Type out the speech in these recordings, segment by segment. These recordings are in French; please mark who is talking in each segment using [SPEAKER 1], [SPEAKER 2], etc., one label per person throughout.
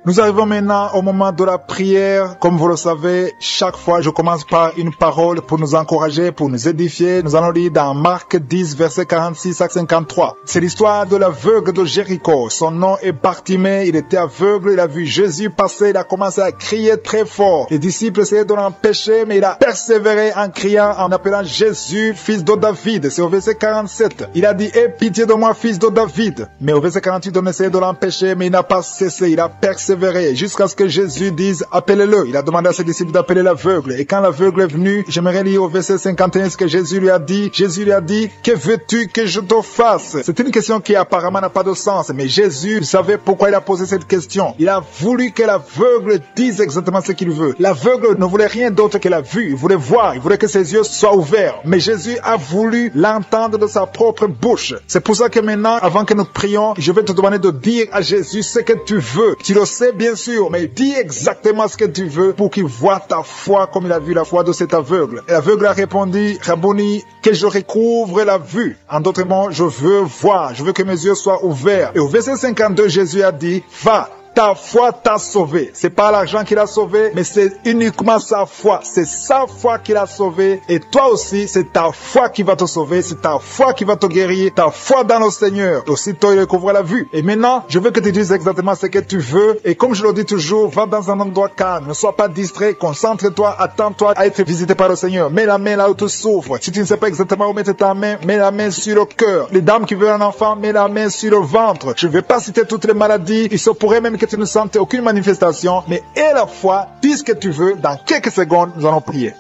[SPEAKER 1] Nous arrivons maintenant au moment de la prière. Comme vous le savez, chaque fois je commence par une parole pour nous encourager, pour nous édifier. Nous allons lire dans Marc 10, versets 46 à 53. C'est l'histoire de l'aveugle de Jéricho. Son nom est Bartimée, il était aveugle, il a vu Jésus passer, il a commencé à crier très fort. Les disciples essayaient de l'empêcher, mais il a persévéré en criant, en appelant Jésus, fils de David. C'est au verset 47. Il a dit, aie pitié de moi, fils de David. Mais au verset 48, on essayait de l'empêcher, mais il n'a pas cessé, il a persévéré jusqu'à ce que Jésus dise appelez-le. Il a demandé à ses disciples d'appeler l'aveugle. Et quand l'aveugle est venu, j'aimerais lire au verset 51 ce que Jésus lui a dit. Jésus lui a dit, que veux-tu que je te fasse? C'est une question qui apparemment n'a pas de sens, mais Jésus savait pourquoi il a posé cette question. Il a voulu que l'aveugle dise exactement ce qu'il veut. L'aveugle ne voulait rien d'autre que la vue. Il voulait voir, il voulait que ses yeux soient ouverts. Mais Jésus a voulu l'entendre de sa propre bouche. C'est pour ça que maintenant, avant que nous prions, je vais te demander de dire à Jésus ce que tu veux. Tu le sais bien sûr, mais dis exactement ce que tu veux pour qu'il voie ta foi comme il a vu la foi de cet aveugle. Et l'aveugle a répondu, Rabboni, que je recouvre la vue. En d'autres mots, je veux voir, je veux que mes yeux soient ouverts. Et au verset 52, Jésus a dit, va. Ta foi t'a sauvé. C'est pas l'argent qui l'a sauvé, mais c'est uniquement sa foi. C'est sa foi qui l'a sauvé. Et toi aussi, c'est ta foi qui va te sauver. C'est ta foi qui va te guérir. Ta foi dans le Seigneur. Aussitôt, il recouvre la vue. Et maintenant, je veux que tu dises exactement ce que tu veux. Et comme je le dis toujours, va dans un endroit calme. Ne sois pas distrait. Concentre-toi. Attends-toi à être visité par le Seigneur. Mets la main là où tu souffres. Si tu ne sais pas exactement où mettre ta main, mets la main sur le cœur. Les dames qui veulent un enfant, mets la main sur le ventre. Je ne vais pas citer toutes les maladies. Il se pourrait même que tu ne sentes aucune manifestation, mais aie la foi, dis ce que tu veux, dans quelques secondes, nous allons prier.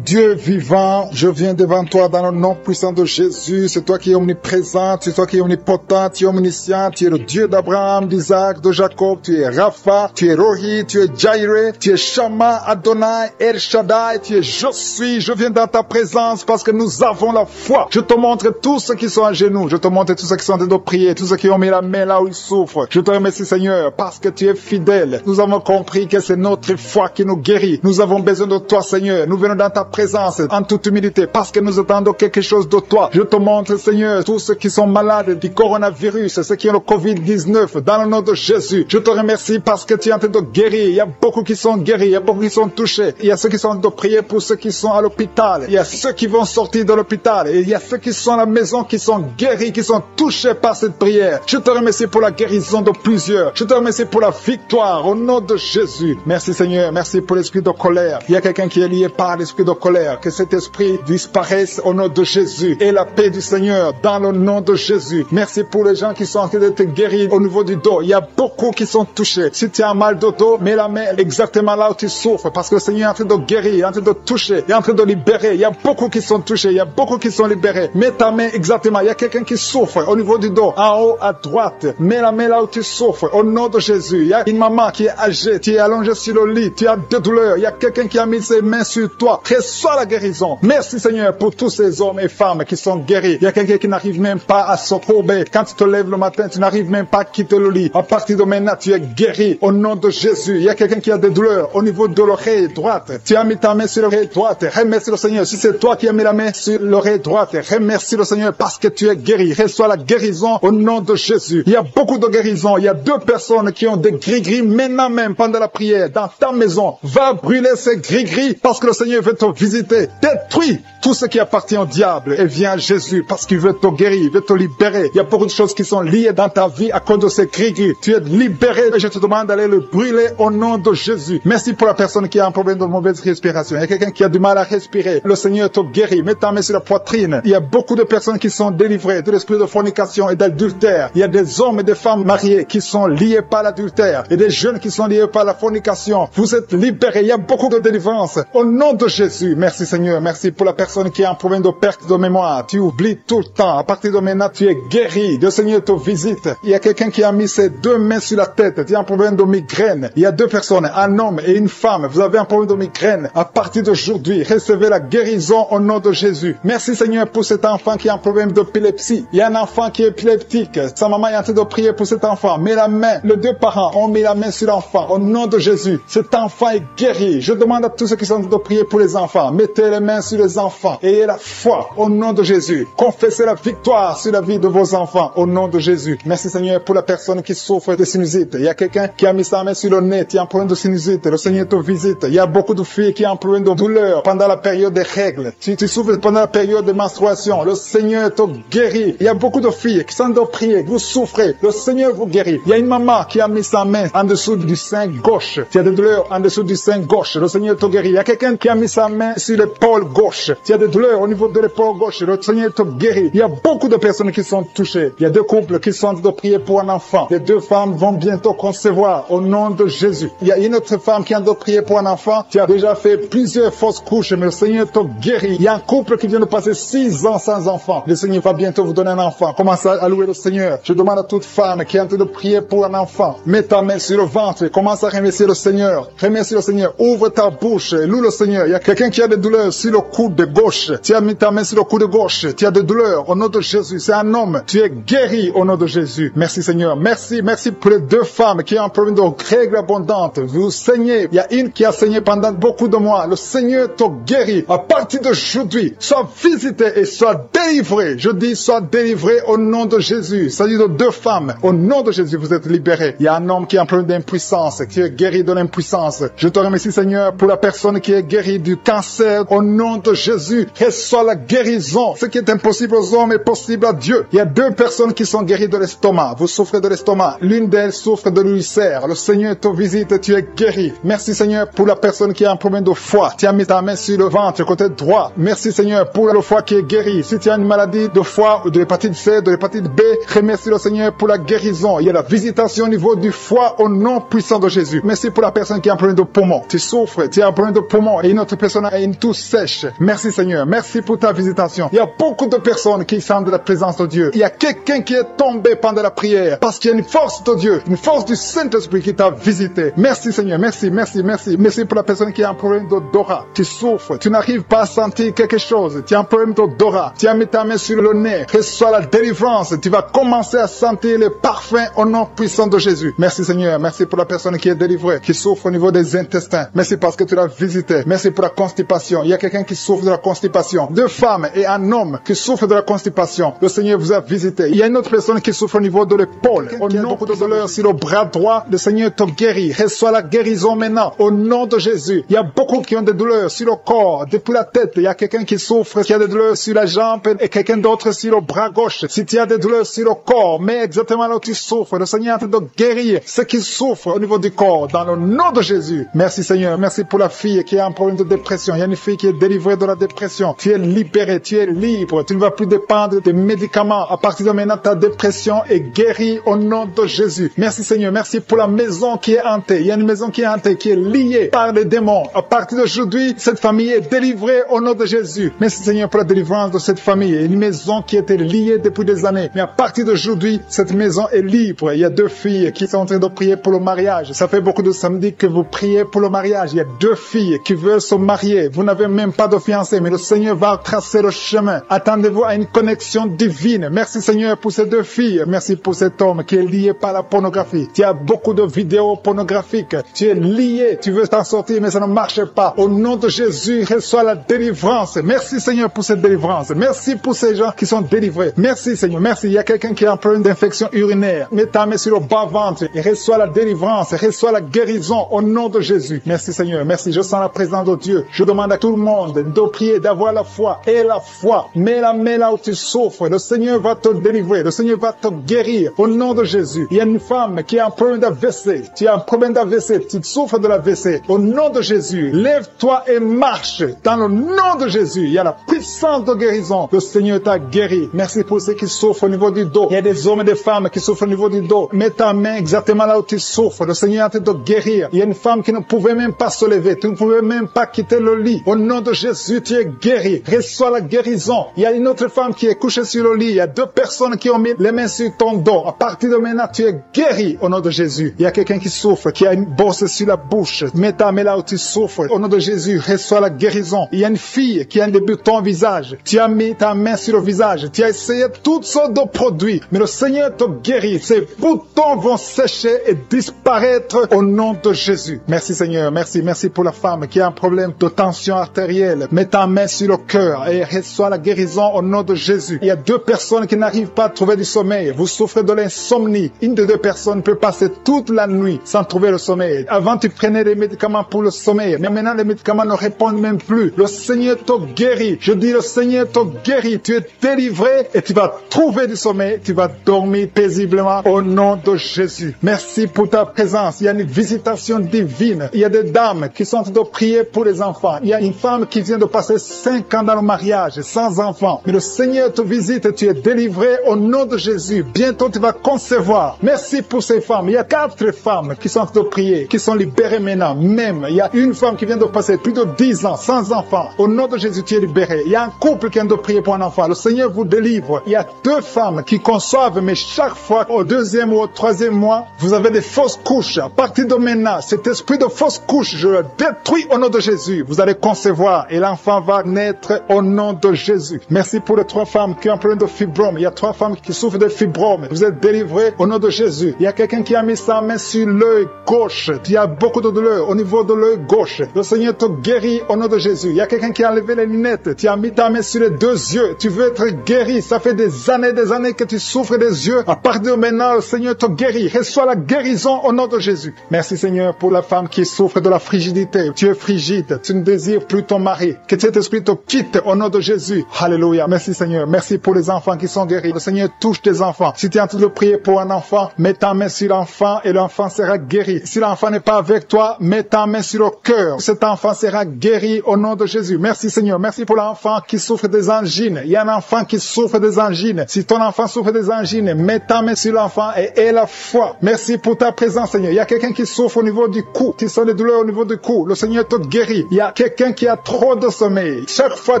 [SPEAKER 1] Dieu vivant, je viens devant toi dans le nom puissant de Jésus. C'est toi qui es omniprésent, c'est toi qui es omnipotent, tu es omniscient, tu es le Dieu d'Abraham, d'Isaac, de Jacob, tu es Rapha, tu es Rohi, tu es Jireh, tu es Shama, Adonai, El Shaddai, tu es Je suis. Je viens dans ta présence parce que nous avons la foi. Je te montre tous ceux qui sont à genoux, je te montre tous ceux qui sont en train de prier, tous ceux qui ont mis la main là où ils souffrent. Je te remercie Seigneur parce que tu es fidèle. Nous avons compris que c'est notre foi qui nous guérit. Nous avons besoin de toi Seigneur. Nous venons dans ta présence en toute humilité parce que nous attendons quelque chose de toi. Je te montre Seigneur tous ceux qui sont malades du coronavirus, ceux qui ont le Covid-19 dans le nom de Jésus. Je te remercie parce que tu es en train de guérir. Il y a beaucoup qui sont guéris, il y a beaucoup qui sont touchés. Il y a ceux qui sont en train de prier pour ceux qui sont à l'hôpital. Il y a ceux qui vont sortir de l'hôpital. Et il y a ceux qui sont à la maison qui sont guéris, qui sont touchés par cette prière. Je te remercie pour la guérison de plusieurs. Je te remercie pour la victoire au nom de Jésus. Merci Seigneur, merci pour l'esprit de colère. Il y a quelqu'un qui est lié par l'esprit de colère, que cet esprit disparaisse au nom de Jésus et la paix du Seigneur dans le nom de Jésus. Merci pour les gens qui sont en train d'être guéris au niveau du dos. Il y a beaucoup qui sont touchés. Si tu as un mal de dos, mets la main exactement là où tu souffres parce que le Seigneur est en train de guérir, il est en train de toucher, il est en train de libérer. Il y a beaucoup qui sont touchés, il y a beaucoup qui sont libérés. Mets ta main exactement. Il y a quelqu'un qui souffre au niveau du dos, en haut à droite. Mets la main là où tu souffres au nom de Jésus. Il y a une maman qui est âgée, tu es allongée sur le lit, tu as des douleurs. Il y a quelqu'un qui a mis ses mains sur toi. Reçois la guérison. Merci Seigneur pour tous ces hommes et femmes qui sont guéris. Il y a quelqu'un qui n'arrive même pas à se courber. Quand tu te lèves le matin, tu n'arrives même pas à quitter le lit. À partir de maintenant, tu es guéri au nom de Jésus. Il y a quelqu'un qui a des douleurs au niveau de l'oreille droite. Tu as mis ta main sur l'oreille droite. Remercie le Seigneur. Si c'est toi qui as mis la main sur l'oreille droite, remercie le Seigneur parce que tu es guéri. Reçois la guérison au nom de Jésus. Il y a beaucoup de guérisons. Il y a 2 personnes qui ont des gris-gris maintenant même pendant la prière dans ta maison. Va brûler ces gris-gris parce que le Seigneur veut te visiter. Détruis tout ce qui appartient au diable et viens à Jésus parce qu'il veut te guérir, il veut te libérer. Il y a beaucoup de choses qui sont liées dans ta vie à cause de ces gris-gris. Tu es libéré et je te demande d'aller le brûler au nom de Jésus. Merci pour la personne qui a un problème de mauvaise respiration. Il y a quelqu'un qui a du mal à respirer. Le Seigneur te guérit. Mets ta main sur la poitrine. Il y a beaucoup de personnes qui sont délivrées de l'esprit de fornication et d'adultère. Il y a des hommes et des femmes mariés qui sont liés par l'adultère et des jeunes qui sont liés par la fornication. Vous êtes libérés. Il y a beaucoup de délivrance au nom de Jésus. Merci Seigneur. Merci pour la personne qui a un problème de perte de mémoire. Tu oublies tout le temps. À partir de maintenant, tu es guéri. Le Seigneur te visite. Il y a quelqu'un qui a mis ses 2 mains sur la tête. Tu as un problème de migraine. Il y a 2 personnes, un homme et une femme. Vous avez un problème de migraine. À partir d'aujourd'hui, recevez la guérison au nom de Jésus. Merci Seigneur pour cet enfant qui a un problème d'épilepsie. Il y a un enfant qui est épileptique. Sa maman est en train de prier pour cet enfant. Mets la main. Les 2 parents ont mis la main sur l'enfant. Au nom de Jésus, cet enfant est guéri. Je demande à tous ceux qui sont en train de prier pour les enfants. enfants. Mettez les mains sur les enfants. Ayez la foi au nom de Jésus. Confessez la victoire sur la vie de vos enfants au nom de Jésus. Merci Seigneur pour la personne qui souffre de sinusite. Il y a quelqu'un qui a mis sa main sur le nez, qui a un problème de sinusite. Le Seigneur te visite. Il y a beaucoup de filles qui ont un problème de douleur pendant la période des règles. Tu souffres pendant la période de menstruation. Le Seigneur te guérit. Il y a beaucoup de filles qui sont de prier. Vous souffrez. Le Seigneur vous guérit. Il y a une maman qui a mis sa main en dessous du sein gauche. Tu as des douleurs en dessous du sein gauche. Le Seigneur te guérit. Il y a quelqu'un qui a mis sa main sur l'épaule gauche. Tu as des douleurs au niveau de l'épaule gauche. Le Seigneur te guérit. Il y a beaucoup de personnes qui sont touchées. Il y a deux couples qui sont de prier pour un enfant. Les deux femmes vont bientôt concevoir au nom de Jésus. Il y a une autre femme qui a de prier pour un enfant. Tu as déjà fait plusieurs fausses couches, mais le Seigneur te guérit. Il y a un couple qui vient de passer 6 ans sans enfant. Le Seigneur va bientôt vous donner un enfant. Commence à louer le Seigneur. Je demande à toute femme qui est en train de prier pour un enfant, mets ta main sur le ventre et commence à remercier le Seigneur. Remercie le Seigneur. Ouvre ta bouche et loue le Seigneur. Il y a quelqu'un qui a des douleurs sur le coude de gauche. Tu as mis ta main sur le coude gauche. Tu as des douleurs au nom de Jésus. C'est un homme. Tu es guéri au nom de Jésus. Merci Seigneur. Merci pour les deux femmes qui ont un problème de règles abondantes. Vous saignez. Il y a une qui a saigné pendant beaucoup de mois. Le Seigneur te guérit. À partir d'aujourd'hui, sois visité et sois délivré. Je dis sois délivré au nom de Jésus. Ça dit de deux femmes. Au nom de Jésus, vous êtes libérés. Il y a un homme qui a un problème d'impuissance, qui est guéri de l'impuissance. Je te remercie Seigneur pour la personne qui est guérie du cancer. Au nom de Jésus, reçois la guérison. Ce qui est impossible aux hommes est possible à Dieu. Il y a deux personnes qui sont guéries de l'estomac. Vous souffrez de l'estomac. L'une d'elles souffre de l'ulcère. Le Seigneur te visite et tu es guéri. Merci Seigneur pour la personne qui a un problème de foie. Tu as mis ta main sur le ventre, côté droit. Merci Seigneur pour le foie qui est guéri. Si tu as une maladie de foie ou de l'hépatite C, de l'hépatite B, remercie le Seigneur pour la guérison. Il y a la visitation au niveau du foie au nom puissant de Jésus. Merci pour la personne qui a un problème de poumon. Tu souffres, tu as un problème de poumon et une autre personne a une toux sèche. Merci Seigneur. Merci pour ta visitation. Il y a beaucoup de personnes qui sentent la présence de Dieu. Il y a quelqu'un qui est tombé pendant la prière parce qu'il y a une force de Dieu, une force du Saint-Esprit qui t'a visité. Merci Seigneur. Merci pour la personne qui a un problème d'odorat. Tu souffres, tu n'arrives pas à sentir quelque chose. Tu as un problème d'odorat. Tu as mis ta main sur le nez. Reçois la délivrance. Tu vas commencer à sentir le parfum au nom puissant de Jésus. Merci Seigneur. Merci pour la personne qui est délivrée, qui souffre au niveau des intestins. Merci parce que tu l'as visité. Merci pour la constipation. Il y a quelqu'un qui souffre de la constipation. Deux femmes et un homme qui souffrent de la constipation. Le Seigneur vous a visité. Il y a une autre personne qui souffre au niveau de l'épaule. Au nom beaucoup de douleurs sur le bras droit. Le Seigneur te guérit. Reçois la guérison maintenant. Au nom de Jésus. Il y a beaucoup qui ont des douleurs sur le corps, depuis la tête. Il y a quelqu'un qui souffre, qui a des douleurs sur la jambe et quelqu'un d'autre sur le bras gauche. Si tu as des douleurs sur le corps, mais exactement là où tu souffres, le Seigneur est en train de guérir ceux qui souffrent au niveau du corps, dans le nom de Jésus. Merci Seigneur. Merci pour la fille qui a un problème de dépression. Il y a une fille qui est délivrée de la dépression. Tu es libéré, tu es libre. Tu ne vas plus dépendre des médicaments. À partir de maintenant, ta dépression est guérie au nom de Jésus. Merci Seigneur. Merci pour la maison qui est hantée. Il y a une maison qui est hantée, qui est liée par les démons. À partir d'aujourd'hui, cette famille est délivrée au nom de Jésus. Merci Seigneur pour la délivrance de cette famille. Une maison qui était liée depuis des années. Mais à partir d'aujourd'hui, cette maison est libre. Il y a deux filles qui sont en train de prier pour le mariage. Ça fait beaucoup de samedis que vous priez pour le mariage. Il y a deux filles qui veulent se marier. Vous n'avez même pas de fiancé, mais le Seigneur va tracer le chemin. Attendez-vous à une connexion divine. Merci Seigneur pour ces deux filles. Merci pour cet homme qui est lié par la pornographie. Tu as beaucoup de vidéos pornographiques. Tu es lié. Tu veux t'en sortir, mais ça ne marche pas. Au nom de Jésus, reçois la délivrance. Merci Seigneur pour cette délivrance. Merci pour ces gens qui sont délivrés. Merci Seigneur. Merci. Il y a quelqu'un qui a un problème d'infection urinaire. Mets ta main sur le bas-ventre et reçois la délivrance. Reçois la guérison au nom de Jésus. Merci Seigneur. Merci. Je sens la présence de Dieu. Je demande à tout le monde de prier, d'avoir la foi. Et la foi. Mets la main là où tu souffres. Le Seigneur va te délivrer. Le Seigneur va te guérir au nom de Jésus. Il y a une femme qui a un problème d'AVC. Tu as un problème d'AVC. Tu souffres de l'AVC. Au nom de Jésus, lève-toi et marche. Dans le nom de Jésus, il y a la puissance de guérison. Le Seigneur t'a guéri. Merci pour ceux qui souffrent au niveau du dos. Il y a des hommes et des femmes qui souffrent au niveau du dos. Mets ta main exactement là où tu souffres. Le Seigneur est en train de guérir. Il y a une femme qui ne pouvait même pas se lever. Tu ne pouvais même pas quitter le lit. Au nom de Jésus, tu es guéri. Reçois la guérison. Il y a une autre femme qui est couchée sur le lit. Il y a deux personnes qui ont mis les mains sur ton dos. À partir de maintenant, tu es guéri au nom de Jésus. Il y a quelqu'un qui souffre, qui a une bosse sur la bouche. Mets ta main là où tu souffres. Au nom de Jésus, reçois la guérison. Il y a une fille qui a un débutant au visage. Tu as mis ta main sur le visage. Tu as essayé toutes sortes de produits. Mais le Seigneur te guérit. Ces boutons vont sécher et disparaître au nom de Jésus. Merci Seigneur. Merci pour la femme qui a un problème de tension. tension artérielle. Mets ta main sur le cœur et reçois la guérison au nom de Jésus. Il y a 2 personnes qui n'arrivent pas à trouver du sommeil. Vous souffrez de l'insomnie. Une des 2 personnes peut passer toute la nuit sans trouver le sommeil. Avant, tu prenais des médicaments pour le sommeil. Mais maintenant, les médicaments ne répondent même plus. Le Seigneur te guérit. Je dis, le Seigneur te guérit. Tu es délivré et tu vas trouver du sommeil. Tu vas dormir paisiblement au nom de Jésus. Merci pour ta présence. Il y a une visitation divine. Il y a des dames qui sont en train de prier pour les enfants. Il y a une femme qui vient de passer 5 ans dans le mariage sans enfant. Mais le Seigneur te visite et tu es délivré au nom de Jésus. Bientôt tu vas concevoir. Merci pour ces femmes. Il y a 4 femmes qui sont en train de prier, qui sont libérées maintenant. Même, il y a une femme qui vient de passer plus de 10 ans sans enfant. Au nom de Jésus, tu es libéré. Il y a un couple qui vient de prier pour un enfant. Le Seigneur vous délivre. Il y a 2 femmes qui conçoivent, mais chaque fois, au 2e ou au 3e mois, vous avez des fausses couches. À partir de maintenant, cet esprit de fausse couche, je le détruis au nom de Jésus. Vous allez concevoir et l'enfant va naître au nom de Jésus. Merci pour les 3 femmes qui ont un problème de fibrome. Il y a 3 femmes qui souffrent de fibrome. Vous êtes délivrés au nom de Jésus. Il y a quelqu'un qui a mis sa main sur l'œil gauche. Il y a beaucoup de douleur au niveau de l'œil gauche. Le Seigneur te guérit au nom de Jésus. Il y a quelqu'un qui a enlevé les lunettes. Tu as mis ta main sur les 2 yeux. Tu veux être guéri. Ça fait des années que tu souffres des yeux. À partir de maintenant, le Seigneur te guérit. Reçois la guérison au nom de Jésus. Merci Seigneur pour la femme qui souffre de la frigidité. Tu es frigide. Tu ne désires plus ton mari. Que cet esprit te quitte au nom de Jésus. Alléluia. Merci Seigneur. Merci pour les enfants qui sont guéris. Le Seigneur touche tes enfants. Si tu es en train de prier pour un enfant, mets ta main sur l'enfant et l'enfant sera guéri. Si l'enfant n'est pas avec toi, mets ta main sur le cœur. Cet enfant sera guéri au nom de Jésus. Merci Seigneur. Merci pour l'enfant qui souffre des angines. Il y a un enfant qui souffre des angines. Si ton enfant souffre des angines, mets ta main sur l'enfant et aie la foi. Merci pour ta présence Seigneur. Il y a quelqu'un qui souffre au niveau du cou. Tu sens des douleurs au niveau du cou. Le Seigneur te guérit. Il y a quelqu'un qui a trop de sommeil. Chaque fois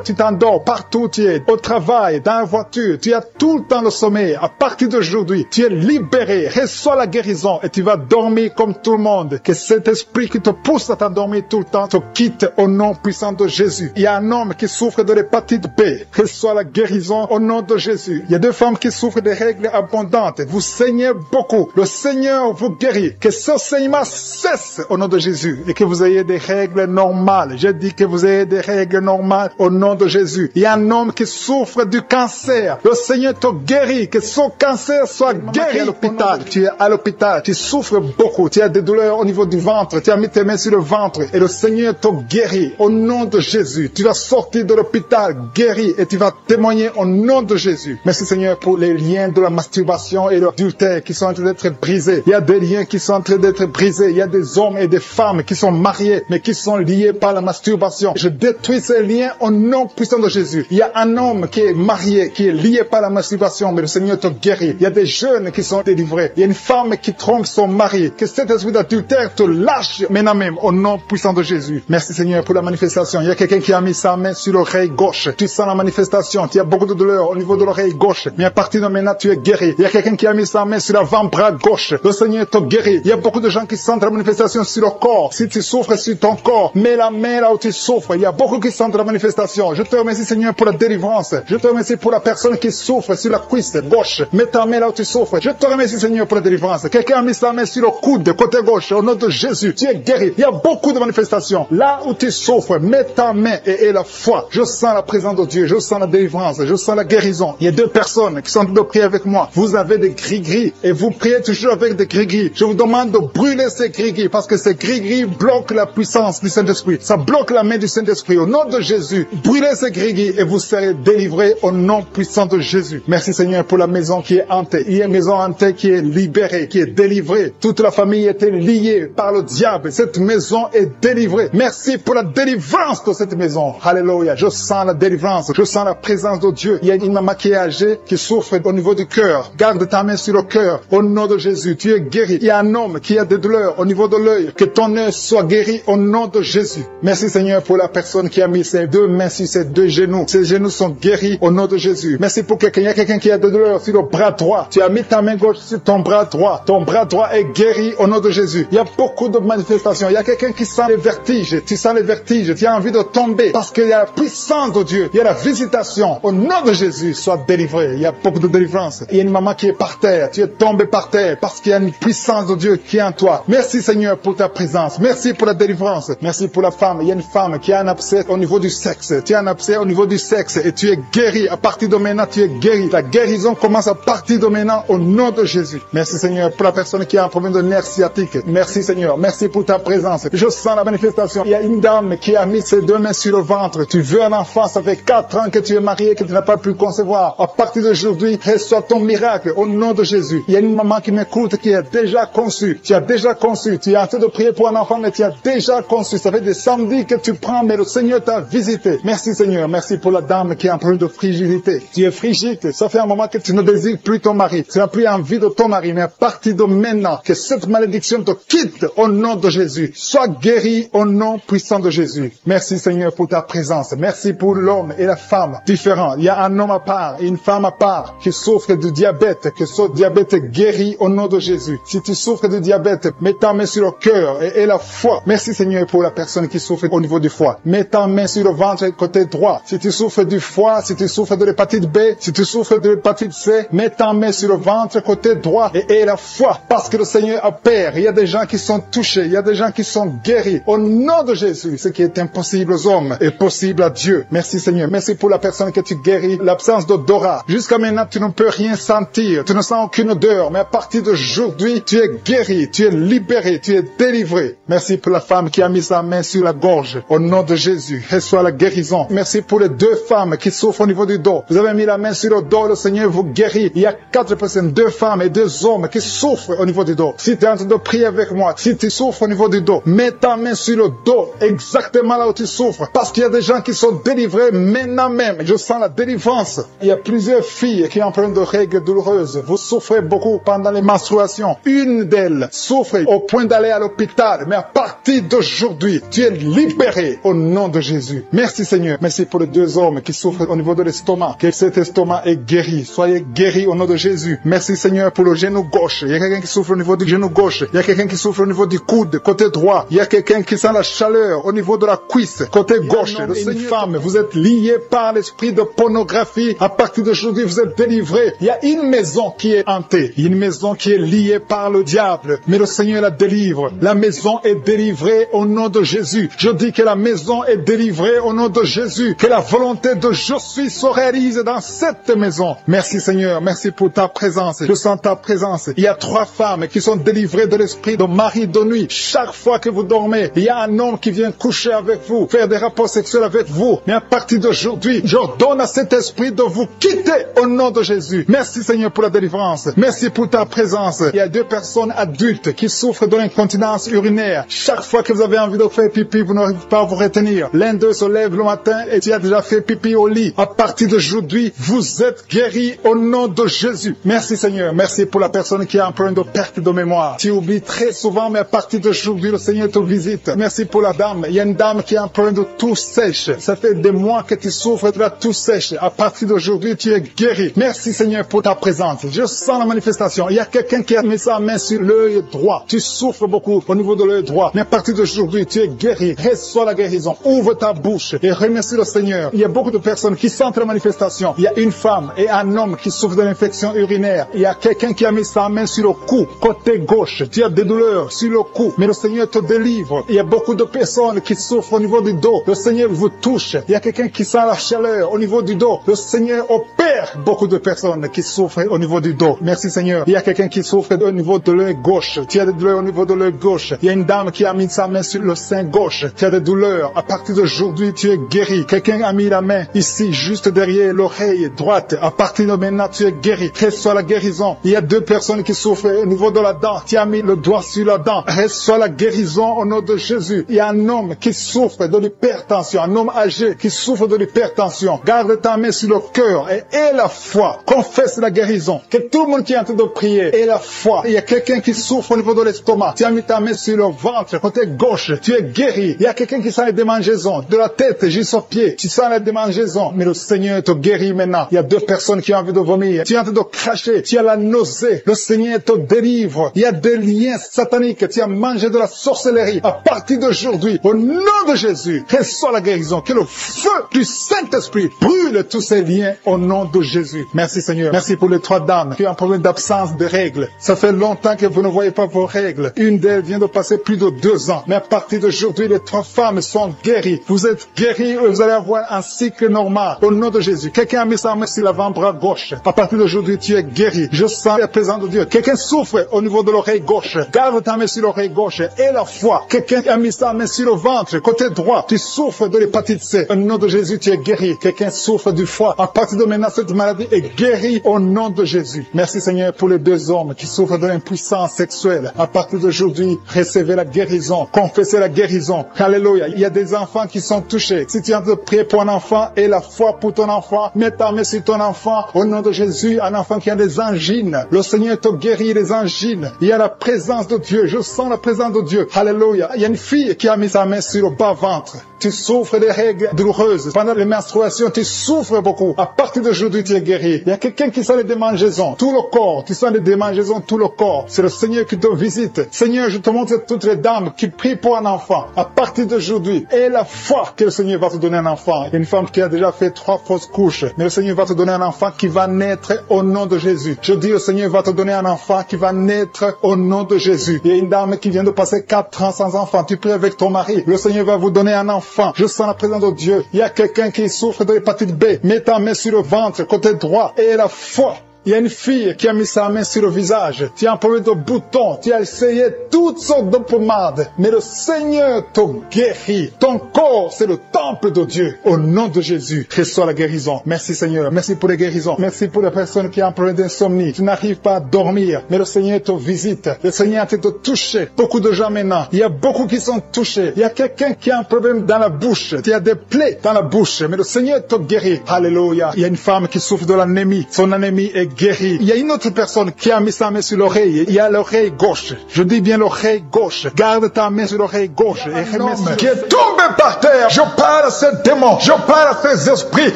[SPEAKER 1] tu t'endors, partout tu es, au travail, dans la voiture, tu as tout le temps le sommeil. À partir d'aujourd'hui, tu es libéré. Reçois la guérison et tu vas dormir comme tout le monde. Que cet esprit qui te pousse à t'endormir tout le temps te quitte au nom puissant de Jésus. Il y a un homme qui souffre de l'hépatite B. Reçois la guérison au nom de Jésus. Il y a 2 femmes qui souffrent de règles abondantes. Vous saignez beaucoup. Le Seigneur vous guérit. Que ce saignement cesse au nom de Jésus et que vous ayez des règles normales. Je dis que vous ayez des règles normales au nom de Jésus. Il y a un homme qui souffre du cancer. Le Seigneur te guérit. Que son cancer soit guéri à l'hôpital. Tu es à l'hôpital. Tu souffres beaucoup. Tu as des douleurs au niveau du ventre. Tu as mis tes mains sur le ventre et le Seigneur te guérit au nom de Jésus. Tu vas sortir de l'hôpital guéri et tu vas témoigner au nom de Jésus. Merci Seigneur pour les liens de la masturbation et de l'adultère qui sont en train d'être brisés. Il y a des liens qui sont en train d'être brisés. Il y a des hommes et des femmes qui sont mariés mais qui sont liés par la masturbation. Je détruis ces liens au nom puissant de Jésus. Il y a un homme qui est marié, qui est lié par la masturbation, mais le Seigneur te guérit. Il y a des jeunes qui sont délivrés. Il y a une femme qui trompe son mari. Que cet esprit d'adultère te lâche maintenant même au nom puissant de Jésus. Merci Seigneur pour la manifestation. Il y a quelqu'un qui a mis sa main sur l'oreille gauche. Tu sens la manifestation. Tu as beaucoup de douleur au niveau de l'oreille gauche. Mais à partir de maintenant, tu es guéri. Il y a quelqu'un qui a mis sa main sur l'avant-bras gauche. Le Seigneur te guérit. Il y a beaucoup de gens qui sentent la manifestation sur le corps. Si tu souffres sur ton corps, mets la main là où tu souffres. Il y a beaucoup qui sentent la manifestation. Je te remercie Seigneur pour la délivrance. Je te remercie pour la personne qui souffre sur la cuisse gauche. Mets ta main là où tu souffres. Je te remercie Seigneur pour la délivrance. Quelqu'un a mis sa main sur le coude, côté gauche. Au nom de Jésus, tu es guéri. Il y a beaucoup de manifestations. Là où tu souffres, mets ta main et aie la foi. Je sens la présence de Dieu. Je sens la délivrance. Je sens la guérison. Il y a 2 personnes qui sont en train de prier avec moi. Vous avez des gris-gris et vous priez toujours avec des gris-gris. Je vous demande de brûler ces gris-gris parce que ces gris-gris bloquent la puissance du Saint-Esprit. Ça bloque la main du Saint-Esprit. Au nom de Jésus, brûlez ces gris-gris et vous serez délivrés au nom puissant de Jésus. Merci Seigneur pour la maison qui est hantée. Il y a une maison hantée qui est libérée, qui est délivrée. Toute la famille était liée par le diable. Cette maison est délivrée. Merci pour la délivrance de cette maison. Alléluia. Je sens la délivrance. Je sens la présence de Dieu. Il y a une maman qui est âgée, qui souffre au niveau du cœur. Garde ta main sur le cœur. Au nom de Jésus, tu es guéri. Il y a un homme qui a des douleurs au niveau de l'œil. Que ton œil soit guéri au nom de Jésus. Merci Seigneur pour la personne qui a mis ses 2 mains sur ses 2 genoux. Ses genoux sont guéris au nom de Jésus. Merci pour quelqu'un. Il y a quelqu'un qui a des douleurs sur le bras droit. Tu as mis ta main gauche sur ton bras droit. Ton bras droit est guéri au nom de Jésus. Il y a beaucoup de manifestations. Il y a quelqu'un qui sent les vertiges. Tu sens les vertiges. Tu as envie de tomber parce qu'il y a la puissance de Dieu. Il y a la visitation. Au nom de Jésus, sois délivré. Il y a beaucoup de délivrance. Il y a une maman qui est par terre. Tu es tombé par terre parce qu'il y a une puissance de Dieu qui est en toi. Merci Seigneur pour ta présence. Merci pour la délivrance. Merci pour la femme. Il y a une une femme qui a un abcès au niveau du sexe. Tu as un abcès au niveau du sexe et tu es guéri. À partir de maintenant, tu es guéri. La guérison commence à partir de maintenant au nom de Jésus. Merci Seigneur pour la personne qui a un problème de nerf sciatique. Merci Seigneur. Merci pour ta présence. Je sens la manifestation. Il y a une dame qui a mis ses 2 mains sur le ventre. Tu veux un enfant, ça fait 4 ans que tu es marié, que tu n'as pas pu concevoir. À partir d'aujourd'hui, reçois ton miracle au nom de Jésus. Il y a une maman qui m'écoute qui a déjà conçu. Tu as déjà conçu. Tu as en train de prier pour un enfant, mais tu as déjà conçu. Ça fait des samedis que tu prends, mais le Seigneur t'a visité. Merci Seigneur. Merci pour la dame qui a un problème de frigidité. Tu es frigide. Ça fait un moment que tu ne désires plus ton mari. Tu n'as plus envie de ton mari. Mais à partir de maintenant, que cette malédiction te quitte au nom de Jésus. Sois guéri au nom puissant de Jésus. Merci Seigneur pour ta présence. Merci pour l'homme et la femme différents. Il y a un homme à part et une femme à part qui souffre de diabète. Que ce diabète guérit au nom de Jésus. Si tu souffres de diabète, mets ta main sur le cœur et la foi. Merci Seigneur pour la personne qui souffre au niveau du foie. Mets ta main sur le ventre côté droit. Si tu souffres du foie, si tu souffres de l'hépatite B, si tu souffres de l'hépatite C, mets ta main sur le ventre côté droit et la foi. Parce que le Seigneur opère. Il y a des gens qui sont touchés. Il y a des gens qui sont guéris. Au nom de Jésus, ce qui est impossible aux hommes est possible à Dieu. Merci Seigneur. Merci pour la personne que tu guéris. L'absence d'odorat. Jusqu'à maintenant, tu ne peux rien sentir. Tu ne sens aucune odeur. Mais à partir d'aujourd'hui, tu es guéri. Tu es libéré. Tu es délivré. Merci pour la femme qui a mis sa main sur la gorge. Au nom de Jésus, reçois la guérison. Merci pour les 2 femmes qui souffrent au niveau du dos. Vous avez mis la main sur le dos, le Seigneur vous guérit. Il y a 4 personnes, 2 femmes et 2 hommes qui souffrent au niveau du dos. Si tu es en train de prier avec moi, si tu souffres au niveau du dos, mets ta main sur le dos, exactement là où tu souffres. Parce qu'il y a des gens qui sont délivrés maintenant même. Je sens la délivrance. Il y a plusieurs filles qui ont un problème de règles douloureuses. Vous souffrez beaucoup pendant les menstruations. Une d'elles souffre au point d'aller à l'hôpital. Mais à partir d'aujourd'hui, tu es libéré au nom de Jésus. Merci Seigneur. Merci pour les 2 hommes qui souffrent au niveau de l'estomac. Que cet estomac est guéri. Soyez guéris au nom de Jésus. Merci Seigneur pour le genou gauche. Il y a quelqu'un qui souffre au niveau du genou gauche. Il y a quelqu'un qui souffre au niveau du coude, côté droit. Il y a quelqu'un qui sent la chaleur au niveau de la cuisse, côté gauche. Une femme, vous êtes liés par l'esprit de pornographie. À partir d'aujourd'hui, vous êtes délivrés. Il y a une maison qui est hantée. Une maison qui est liée par le diable. Mais le Seigneur la délivre. La maison est délivrée au nom de Jésus. Je dis que la maison est délivrée au nom de Jésus. Que la volonté de je suis se réalise dans cette maison. Merci Seigneur. Merci pour ta présence. Je sens ta présence. Il y a 3 femmes qui sont délivrées de l'esprit de mari de nuit. Chaque fois que vous dormez, il y a un homme qui vient coucher avec vous, faire des rapports sexuels avec vous. Mais à partir d'aujourd'hui, j'ordonne à cet esprit de vous quitter au nom de Jésus. Merci Seigneur pour la délivrance. Merci pour ta présence. Il y a 2 personnes adultes qui souffrent de l'incontinence urinaire. Chaque fois que vous avez envie de faire pipi, vous n'arrivez pas à vous retenir. L'un d'eux se lève le matin et tu as déjà fait pipi au lit. À partir d'aujourd'hui, vous êtes guéris au nom de Jésus. Merci Seigneur. Merci pour la personne qui a un problème de perte de mémoire. Tu oublies très souvent, mais à partir d'aujourd'hui, le Seigneur te visite. Merci pour la dame. Il y a une dame qui a un problème de toux sèche. Ça fait des mois que tu souffres de la toux sèche. À partir d'aujourd'hui, tu es guéri. Merci Seigneur pour ta présence. Je sens la manifestation. Il y a quelqu'un qui a mis sa main sur l'œil droit. Tu souffres beaucoup au niveau de l'œil droit. Mais à partir d'aujourd'hui, tu es guéri. Reçois la guérison. Ouvre ta bouche et remercie le Seigneur. Il y a beaucoup de personnes qui sentent la manifestation. Il y a une femme et un homme qui souffrent de l'infection urinaire. Il y a quelqu'un qui a mis sa main sur le cou, côté gauche. Tu as des douleurs sur le cou, mais le Seigneur te délivre. Il y a beaucoup de personnes qui souffrent au niveau du dos. Le Seigneur vous touche. Il y a quelqu'un qui sent la chaleur au niveau du dos. Le Seigneur opère beaucoup de personnes qui souffrent au niveau du dos. Merci Seigneur. Il y a quelqu'un qui souffre au niveau de l'œil gauche. Tu as des douleurs au niveau de l'œil gauche. Il y a une dame qui a mis sa main sur le sein gauche. Tu as des douleurs. À partir d'aujourd'hui, tu es guéri. Quelqu'un a mis la main ici, juste derrière l'oreille droite. À partir de maintenant, tu es guéri. Reçois la guérison. Il y a 2 personnes qui souffrent au niveau de la dent. Tu as mis le doigt sur la dent. Reçois la guérison au nom de Jésus. Il y a un homme qui souffre de l'hypertension. Un homme âgé qui souffre de l'hypertension. Garde ta main sur le cœur et aie la foi. Confesse la guérison. Que tout le monde qui est en train de prier ait la foi. Il y a quelqu'un qui souffre au niveau de l'estomac. Tu as mis ta main sur le ventre, côté gauche. Tu es guéri. Il y a quelqu'un qui sent les démangeaisons. De la tête jusqu'aux pieds. Tu sens les démangeaisons. Mais le Seigneur te guérit maintenant. Il y a 2 personnes qui ont envie de vomir. Tu es en train de cracher. Tu as la nausée. Le Seigneur te délivre. Il y a des liens sataniques. Tu as mangé de la sorcellerie. À partir d'aujourd'hui, au nom de Jésus, reçois la guérison. Que le feu du Saint-Esprit brûle tous ces liens au nom de Jésus. Merci Seigneur. Merci pour les 3 dames qui ont un problème d'absence de règles. Ça fait longtemps que vous ne voyez pas vos règles. Une d'elles vient de passer plus de 2 ans. Mais à partir d'aujourd'hui, les 3 nos femmes sont guéries. Vous êtes guéris, vous allez avoir un cycle normal. Au nom de Jésus. Quelqu'un a mis sa main sur l'avant-bras gauche. À partir d'aujourd'hui, tu es guéri. Je sens la présence de Dieu. Quelqu'un souffre au niveau de l'oreille gauche. Garde ta main sur l'oreille gauche et la foi. Quelqu'un a mis sa main sur le ventre, côté droit. Tu souffres de l'hépatite C. Au nom de Jésus, tu es guéri. Quelqu'un souffre du foie. À partir de maintenant, cette maladie est guérie au nom de Jésus. Merci Seigneur pour les deux hommes qui souffrent de l'impuissance sexuelle. À partir d'aujourd'hui, recevez la guérison. Confessez la guérison. Alléluia. Il y a des enfants qui sont touchés. Si tu es en train de prier pour un enfant et la foi pour ton enfant, mets ta main sur ton enfant. Au nom de Jésus, un enfant qui a des angines. Le Seigneur te guérit des angines. Il y a la présence de Dieu. Je sens la présence de Dieu. Alléluia. Il y a une fille qui a mis sa main sur le bas-ventre. Tu souffres des règles douloureuses. Pendant les menstruations, tu souffres beaucoup. À partir d'aujourd'hui, tu es guéri. Il y a quelqu'un qui sent les démangeaisons. Tout le corps. Tu sens les démangeaisons, tout le corps. C'est le Seigneur qui te visite. Seigneur, je te montre toutes les dames qui prient pour un enfant. À partir d'aujourd'hui, et la foi que le Seigneur va te donner un enfant. Il y a une femme qui a déjà fait 3 fausses couches. Mais le Seigneur va te donner un enfant qui va naître au nom de Jésus. Je dis, le Seigneur va te donner un enfant qui va naître au nom de Jésus. Il y a une dame qui vient de passer 4 ans sans enfant. Tu pries avec ton mari. Le Seigneur va vous donner un enfant. Je sens la présence de Dieu. Il y a quelqu'un qui souffre de l'hépatite B. Mets ta main sur le ventre, côté droit, et la foi. Il y a une fille qui a mis sa main sur le visage. Tu as un problème de boutons. Tu as essayé toutes sortes de pommades. Mais le Seigneur te guérit. Ton corps, c'est le temple de Dieu. Au nom de Jésus, reçois la guérison. Merci Seigneur. Merci pour les guérisons. Merci pour les personnes qui ont un problème d'insomnie. Tu n'arrives pas à dormir. Mais le Seigneur te visite. Le Seigneur te touche. Beaucoup de gens maintenant. Il y a beaucoup qui sont touchés. Il y a quelqu'un qui a un problème dans la bouche. Tu as des plaies dans la bouche. Mais le Seigneur te guérit. Alléluia. Il y a une femme qui souffre de l'anémie. Son anémie est guéri. Il y a une autre personne qui a mis sa main sur l'oreille. Il y a l'oreille gauche. Je dis bien l'oreille gauche. Garde ta main sur l'oreille gauche. Et remets qui est tombé par terre. Je parle à ces démons. Je parle à ces esprits.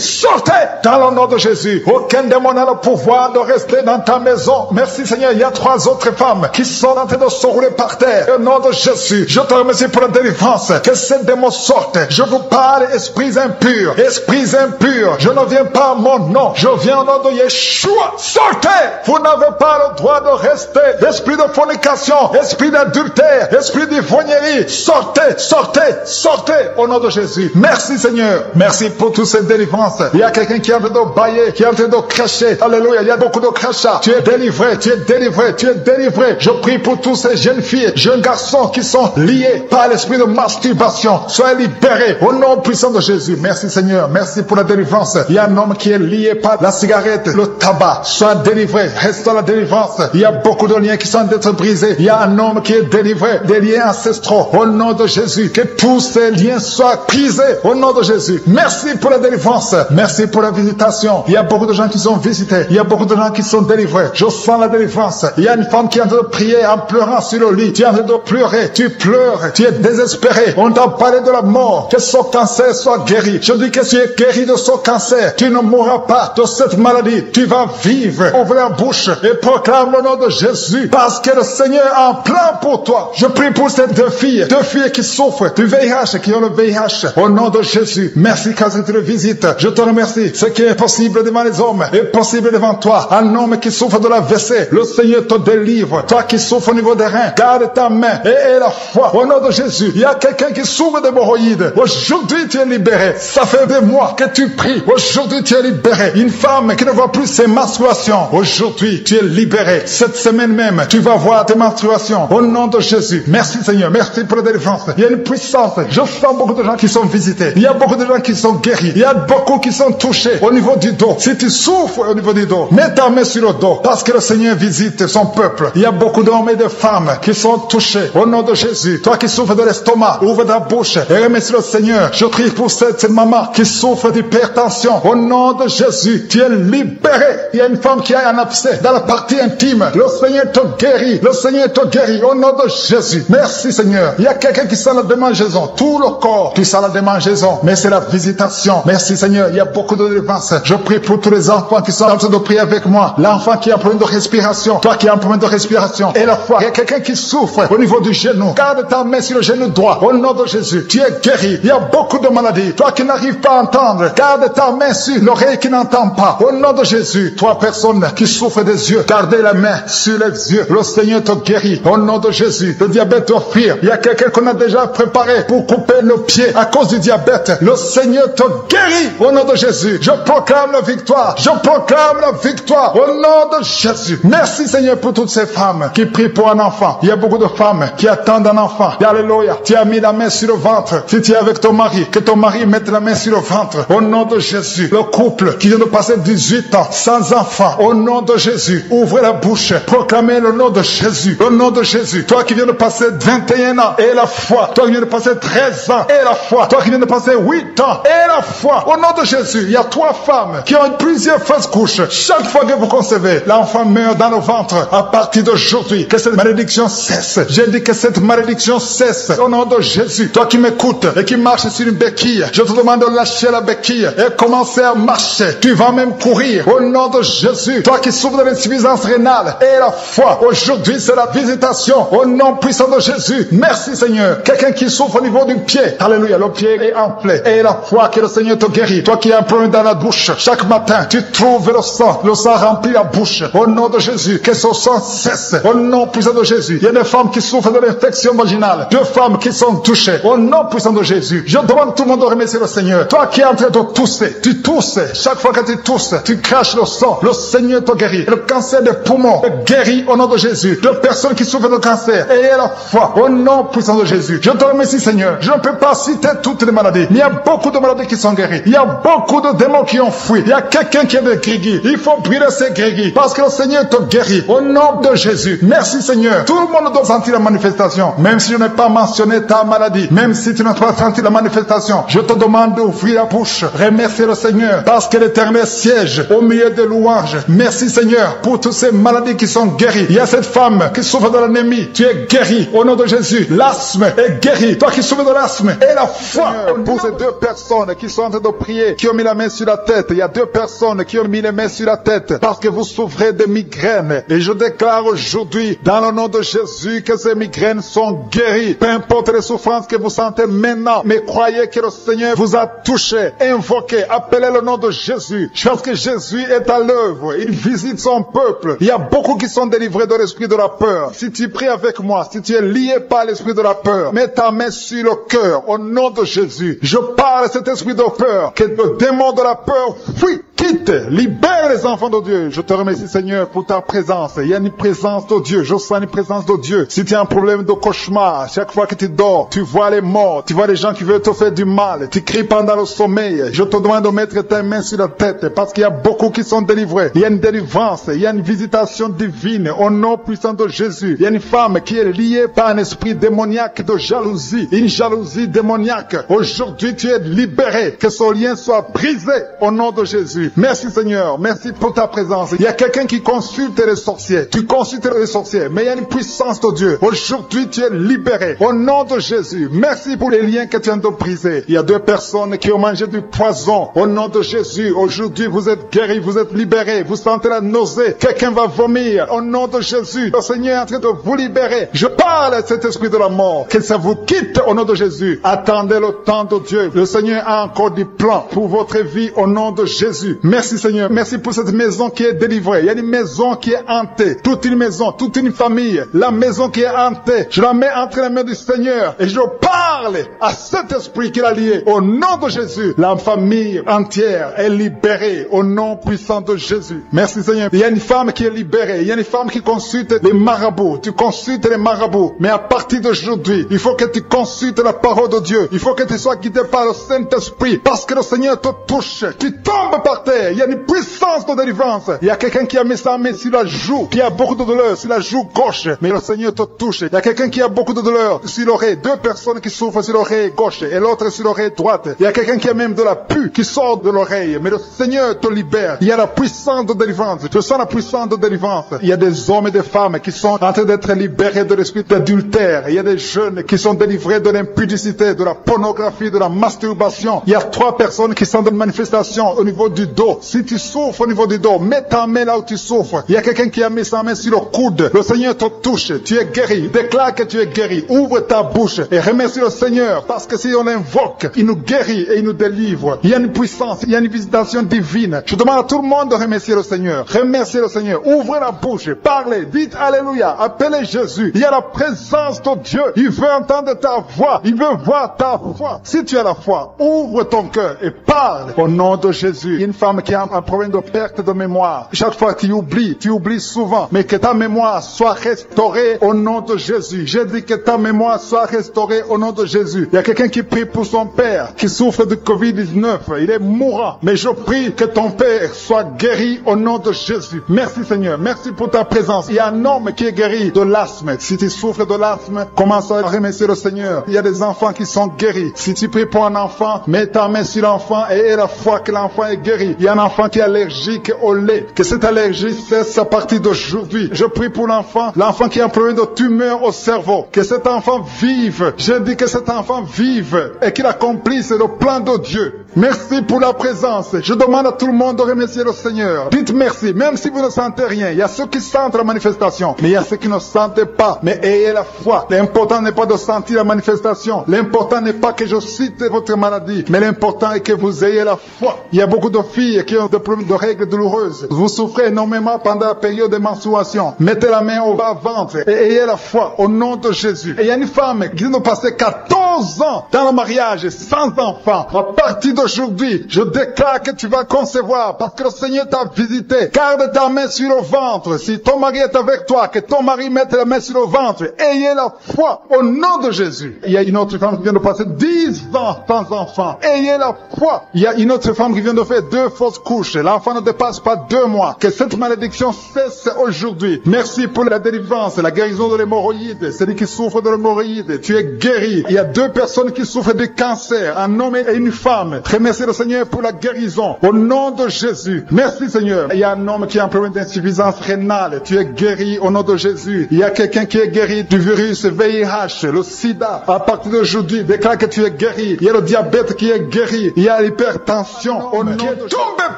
[SPEAKER 1] Sortez dans le nom de Jésus. Aucun démon n'a le pouvoir de rester dans ta maison. Merci Seigneur. Il y a 3 autres femmes qui sont en train de se rouler par terre. Au nom de Jésus, je te remercie pour la délivrance. Que ces démons sortent. Je vous parle, esprits impurs. Esprits impurs. Je ne viens pas à mon nom. Je viens au nom de Yeshua. Sortez! Vous n'avez pas le droit de rester. Esprit de fornication, esprit d'adultère, esprit d'ivrognerie. Sortez, sortez, sortez au nom de Jésus. Merci Seigneur. Merci pour toutes ces délivrances. Il y a quelqu'un qui est en train de bailler, qui est en train de cracher. Alléluia. Il y a beaucoup de crachats. Tu es délivré, tu es délivré, tu es délivré. Je prie pour tous ces jeunes filles, jeunes garçons qui sont liés par l'esprit de masturbation. Soyez libérés au nom puissant de Jésus. Merci Seigneur. Merci pour la délivrance. Il y a un homme qui est lié par la cigarette, le tabac. Sois délivré, reste dans la délivrance. Il y a beaucoup de liens qui sont d'être brisés. Il y a un homme qui est délivré des liens ancestraux. Au nom de Jésus, que tous ces liens soient brisés. Au nom de Jésus. Merci pour la délivrance. Merci pour la visitation. Il y a beaucoup de gens qui sont visités. Il y a beaucoup de gens qui sont délivrés. Je sens la délivrance. Il y a une femme qui est en train de prier en pleurant sur le lit. Tu es en train de pleurer. Tu pleures. Tu es désespéré. On t'a parlé de la mort. Que ce cancer soit guéri. Je dis que tu es guéri de ce cancer. Tu ne mourras pas de cette maladie. Tu vas vivre. Ouvre la bouche et proclame le nom de Jésus parce que le Seigneur a un plan pour toi. Je prie pour ces 2 filles qui souffrent du VIH, qui ont le VIH. Au nom de Jésus, merci quand tu le visites. Je te remercie. Ce qui est possible devant les hommes est possible devant toi. Un homme qui souffre de la WC, le Seigneur te délivre. Toi qui souffres au niveau des reins, garde ta main et la foi. Au nom de Jésus, il y a quelqu'un qui souffre d'hémorroïdes. Aujourd'hui, tu es libéré. Ça fait des mois que tu pries. Aujourd'hui, tu es libéré. Une femme qui ne voit plus ses menstruations. Aujourd'hui, tu es libéré. Cette semaine même, tu vas voir tes menstruations. Au nom de Jésus. Merci Seigneur. Merci pour la délivrance. Il y a une puissance. Je sens beaucoup de gens qui sont visités. Il y a beaucoup de gens qui sont guéris. Il y a beaucoup qui sont touchés au niveau du dos. Si tu souffres au niveau du dos, mets ta main sur le dos parce que le Seigneur visite son peuple. Il y a beaucoup d'hommes et de femmes qui sont touchés au nom de Jésus. Toi qui souffres de l'estomac, ouvre ta bouche et remercie le Seigneur. Je prie pour cette maman qui souffre d'hypertension. Au nom de Jésus, tu es libéré. Il y a une femme qui a un abcès dans la partie intime. Le Seigneur te guérit. Le Seigneur te guérit au nom de Jésus. Merci Seigneur. Il y a quelqu'un qui sent la démangeaison. Tout le corps, tu sens la démangeaison. Mais c'est la visitation. Merci Seigneur. Il y a beaucoup de délivrance. Je prie pour tous les enfants qui sont en train de prier avec moi. L'enfant qui a un problème de respiration. Toi qui as un problème de respiration. Et la foi. Il y a quelqu'un qui souffre au niveau du genou. Garde ta main sur le genou droit. Au nom de Jésus. Tu es guéri. Il y a beaucoup de maladies. Toi qui n'arrives pas à entendre. Garde ta main sur l'oreille qui n'entend pas. Au nom de Jésus. 3 personnes qui souffrent des yeux. Gardez la main sur les yeux. Le Seigneur te guérit. Au nom de Jésus. Le diabète doit fuir. Il y a quelqu'un qu'on a déjà préparé pour couper nos pieds à cause du diabète. Le Seigneur te guérit au nom de Jésus. Je proclame la victoire. Je proclame la victoire au nom de Jésus. Merci Seigneur pour toutes ces femmes qui prient pour un enfant. Il y a beaucoup de femmes qui attendent un enfant. Alléluia. Tu as mis la main sur le ventre. Si tu es avec ton mari, que ton mari mette la main sur le ventre. Au nom de Jésus. Le couple qui vient de passer 18 ans sans enfant. Au nom de Jésus. Ouvrez la bouche. Proclamez le nom de Jésus. Le nom de Jésus. Toi qui viens de passer 21 ans et la foi. Toi qui viens de passer 13 ans et la foi. Toi qui viens de passer 8 ans et la foi. Au nom de Jésus. Il y a 3 femmes qui ont plusieurs fausses couches. Chaque fois que vous concevez, l'enfant meurt dans le ventre. À partir d'aujourd'hui, que cette malédiction cesse. J'ai dit que cette malédiction cesse. Au nom de Jésus. Toi qui m'écoutes et qui marches sur une béquille, je te demande de lâcher la béquille et commencer à marcher. Tu vas même courir. Au nom de Jésus. Toi qui souffres de l'insuffisance rénale et la foi. Aujourd'hui, c'est la visitation. Au nom puissant de Jésus. Merci Seigneur. Quelqu'un qui souffre au niveau du pied. Alléluia. Le pied est enflé. Et la foi que le Seigneur te guérit. Toi qui as un problème dans la bouche. Chaque matin, tu trouves le sang. Le sang remplit la bouche. Au nom de Jésus. Que ce sang cesse. Au nom puissant de Jésus. Il y a des femmes qui souffrent de l'infection vaginale. 2 femmes qui sont touchées. Au nom puissant de Jésus. Je demande tout le monde de remercier le Seigneur. Toi qui es en train de tousser. Tu tousses. Chaque fois que tu tousses, tu craches le sang. Le Seigneur te guérit. Le cancer des poumons est guéri au nom de Jésus. De personnes qui souffrent de cancer. Ayez la foi. Au nom puissant de Jésus. Je te remercie Seigneur. Je ne peux pas citer toutes les maladies. Il y a beaucoup de maladies qui sont guéries. Il y a beaucoup de démons qui ont fui. Il y a quelqu'un qui est de grégui. Il faut brûler ces grégui. Parce que le Seigneur te guérit. Au nom de Jésus. Merci Seigneur. Tout le monde doit sentir la manifestation. Même si je n'ai pas mentionné ta maladie. Même si tu n'as pas senti la manifestation. Je te demande d'ouvrir la bouche. Remercier le Seigneur. Parce que l'Éternel siège au milieu des louanges. Merci Seigneur pour toutes ces maladies qui sont guéries. Il y a cette femme qui souffre de l'anémie. Tu es guéri au nom de Jésus. L'asthme est guéri. Toi qui souffres de l'asthme. Et la foi. Pour ces 2 personnes qui sont en train de prier, qui ont mis la main sur la tête. Il y a 2 personnes qui ont mis les mains sur la tête parce que vous souffrez de migraines. Et je déclare aujourd'hui, dans le nom de Jésus, que ces migraines sont guéries. Peu importe les souffrances que vous sentez maintenant, mais croyez que le Seigneur vous a touché. Invoquez, appelez le nom de Jésus. Parce que Jésus est à l'œuvre. Il visite son peuple. Il y a beaucoup qui sont délivrés de l'esprit de la peur. Si tu pries avec moi, si tu es lié par l'esprit de la peur, mets ta main sur le cœur au nom de Jésus. Je parle à cet esprit de peur, que le démon de la peur fuit, quitte, libère les enfants de Dieu. Je te remercie Seigneur pour ta présence. Il y a une présence de Dieu. Je sens une présence de Dieu. Si tu as un problème de cauchemar, chaque fois que tu dors, tu vois les morts, tu vois les gens qui veulent te faire du mal, tu cries pendant le sommeil. Je te demande de mettre ta main sur la tête parce qu'il y a beaucoup qui sont délivrés. Il y a une délivrance, il y a une visitation divine au nom puissant de Jésus. Il y a une femme qui est liée par un esprit démoniaque de jalousie, une jalousie démoniaque. Aujourd'hui, tu es libéré. Que ce lien soit brisé au nom de Jésus. Merci Seigneur. Merci pour ta présence. Il y a quelqu'un qui consulte les sorciers. Tu consultes les sorciers, mais il y a une puissance de Dieu. Aujourd'hui, tu es libéré au nom de Jésus. Merci pour les liens que tu viens de briser. Il y a 2 personnes qui ont mangé du poison au nom de Jésus. Aujourd'hui, vous êtes guéris, vous êtes libérés. Vous sentez la nausée. Quelqu'un va vomir au nom de Jésus. Le Seigneur est en train de vous libérer. Je parle à cet esprit de la mort. Que ça vous quitte au nom de Jésus. Attendez le temps de Dieu. Le Seigneur a encore des plans pour votre vie au nom de Jésus. Merci Seigneur. Merci pour cette maison qui est délivrée. Il y a une maison qui est hantée. Toute une maison, toute une famille. La maison qui est hantée. Je la mets entre les mains du Seigneur. Et je parle à cet esprit qui l'a lié. Au nom de Jésus. La famille entière est libérée au nom puissant de Jésus. Merci Seigneur. Il y a une femme qui est libérée. Il y a une femme qui consulte les marabouts. Tu consultes les marabouts. Mais à partir d'aujourd'hui, il faut que tu consultes la parole de Dieu. Il faut que tu sois guidé par le Saint-Esprit. Parce que le Seigneur te touche. Tu tombes par terre. Il y a une puissance de délivrance. Il y a quelqu'un qui a mis sa main sur la joue, qui a beaucoup de douleur sur la joue gauche. Mais le Seigneur te touche. Il y a quelqu'un qui a beaucoup de douleur sur l'oreille. 2 personnes qui souffrent sur l'oreille gauche et l'autre sur l'oreille droite. Il y a quelqu'un qui a même de la pus qui sort de l'oreille. Mais le Seigneur te libère. Il y a la puissance de délivrance. Je sens la puissance de délivrance. Il y a des hommes et des femmes qui sont en train d'être libérés de l'esprit d'adultère. Il y a des jeunes qui sont délivrés de l'impudicité, de la pornographie, de la masturbation. Il y a 3 personnes qui sont dans une manifestation au niveau du dos. Si tu souffres au niveau du dos, mets ta main là où tu souffres. Il y a quelqu'un qui a mis sa main sur le coude. Le Seigneur te touche. Tu es guéri. Déclare que tu es guéri. Ouvre ta bouche et remercie le Seigneur. Parce que si on l'invoque, il nous guérit et il nous délivre. Il y a une puissance, il y a une visitation divine. Je demande à tout le monde de remercier le Seigneur. Remerciez le Seigneur. Ouvrez la bouche. Parlez. Dites Alléluia. Appelez Jésus. Il y a la présence de Dieu. Il veut entendre ta voix. Il veut voir ta foi. Si tu as la foi, ouvre ton cœur et parle au nom de Jésus. Une femme qui a un problème de perte de mémoire. Chaque fois tu oublies souvent. Mais que ta mémoire soit restaurée au nom de Jésus. J'ai dit que ta mémoire soit restaurée au nom de Jésus. Il y a quelqu'un qui prie pour son père qui souffre de Covid-19. Il est mourant. Mais je prie que ton père soit guéri au nom de Jésus. Merci Seigneur. Merci pour ta présence. Il y a un homme qui est guéri de l'asthme. Si tu souffres de l'asthme, commence à remercier le Seigneur. Il y a des enfants qui sont guéris. Si tu pries pour un enfant, mets ta main sur l'enfant et aie la foi que l'enfant est guéri. Il y a un enfant qui est allergique au lait. Que cette allergie cesse à partir d'aujourd'hui. Je prie pour l'enfant qui a un problème de tumeur au cerveau. Que cet enfant vive. Je dis que cet enfant vive et qu'il accomplisse le plan de Dieu. Merci pour la présence. Je demande à tout le monde de remercier le Seigneur. Dites merci, même si vous ne sentez rien. Il y a ceux qui sentent la manifestation, mais il y a ceux qui ne sentent pas. Mais ayez la foi. L'important n'est pas de sentir la manifestation. L'important n'est pas que je cite votre maladie, mais l'important est que vous ayez la foi. Il y a beaucoup de filles qui ont des problèmes de règles douloureuses. Vous souffrez énormément pendant la période de menstruation. Mettez la main au bas-ventre et ayez la foi au nom de Jésus. Et il y a une femme qui vient de passer 14 ans dans le mariage sans enfant. À partir d'aujourd'hui, je déclare que tu vas concevoir parce que le Seigneur t'a visité. Garde ta main sur le ventre. Si ton mari est avec toi, que ton mari mette la main sur le ventre. Ayez la foi au nom de Jésus. Il y a une autre femme qui vient de passer 10 ans sans enfant. Ayez la foi. Il y a une autre femme qui vient de faire 2 fausses couches. L'enfant ne dépasse pas 2 mois. Que cette malédiction cesse aujourd'hui. Merci pour la délivrance, la guérison de l'hémorroïde. Celui qui souffre de l'hémorroïde, tu es guéri. Il y a 2 personnes qui souffrent de cancer, un homme et une femme. Remerciez le Seigneur pour la guérison. Au nom de Jésus. Merci Seigneur. Il y a un homme qui a un problème d'insuffisance rénale. Tu es guéri au nom de Jésus. Il y a quelqu'un qui est guéri du virus VIH, le sida. À partir d'aujourd'hui, déclare que tu es guéri. Il y a le diabète qui est guéri. Il y a l'hypertension. Au nom de Jésus. Tombez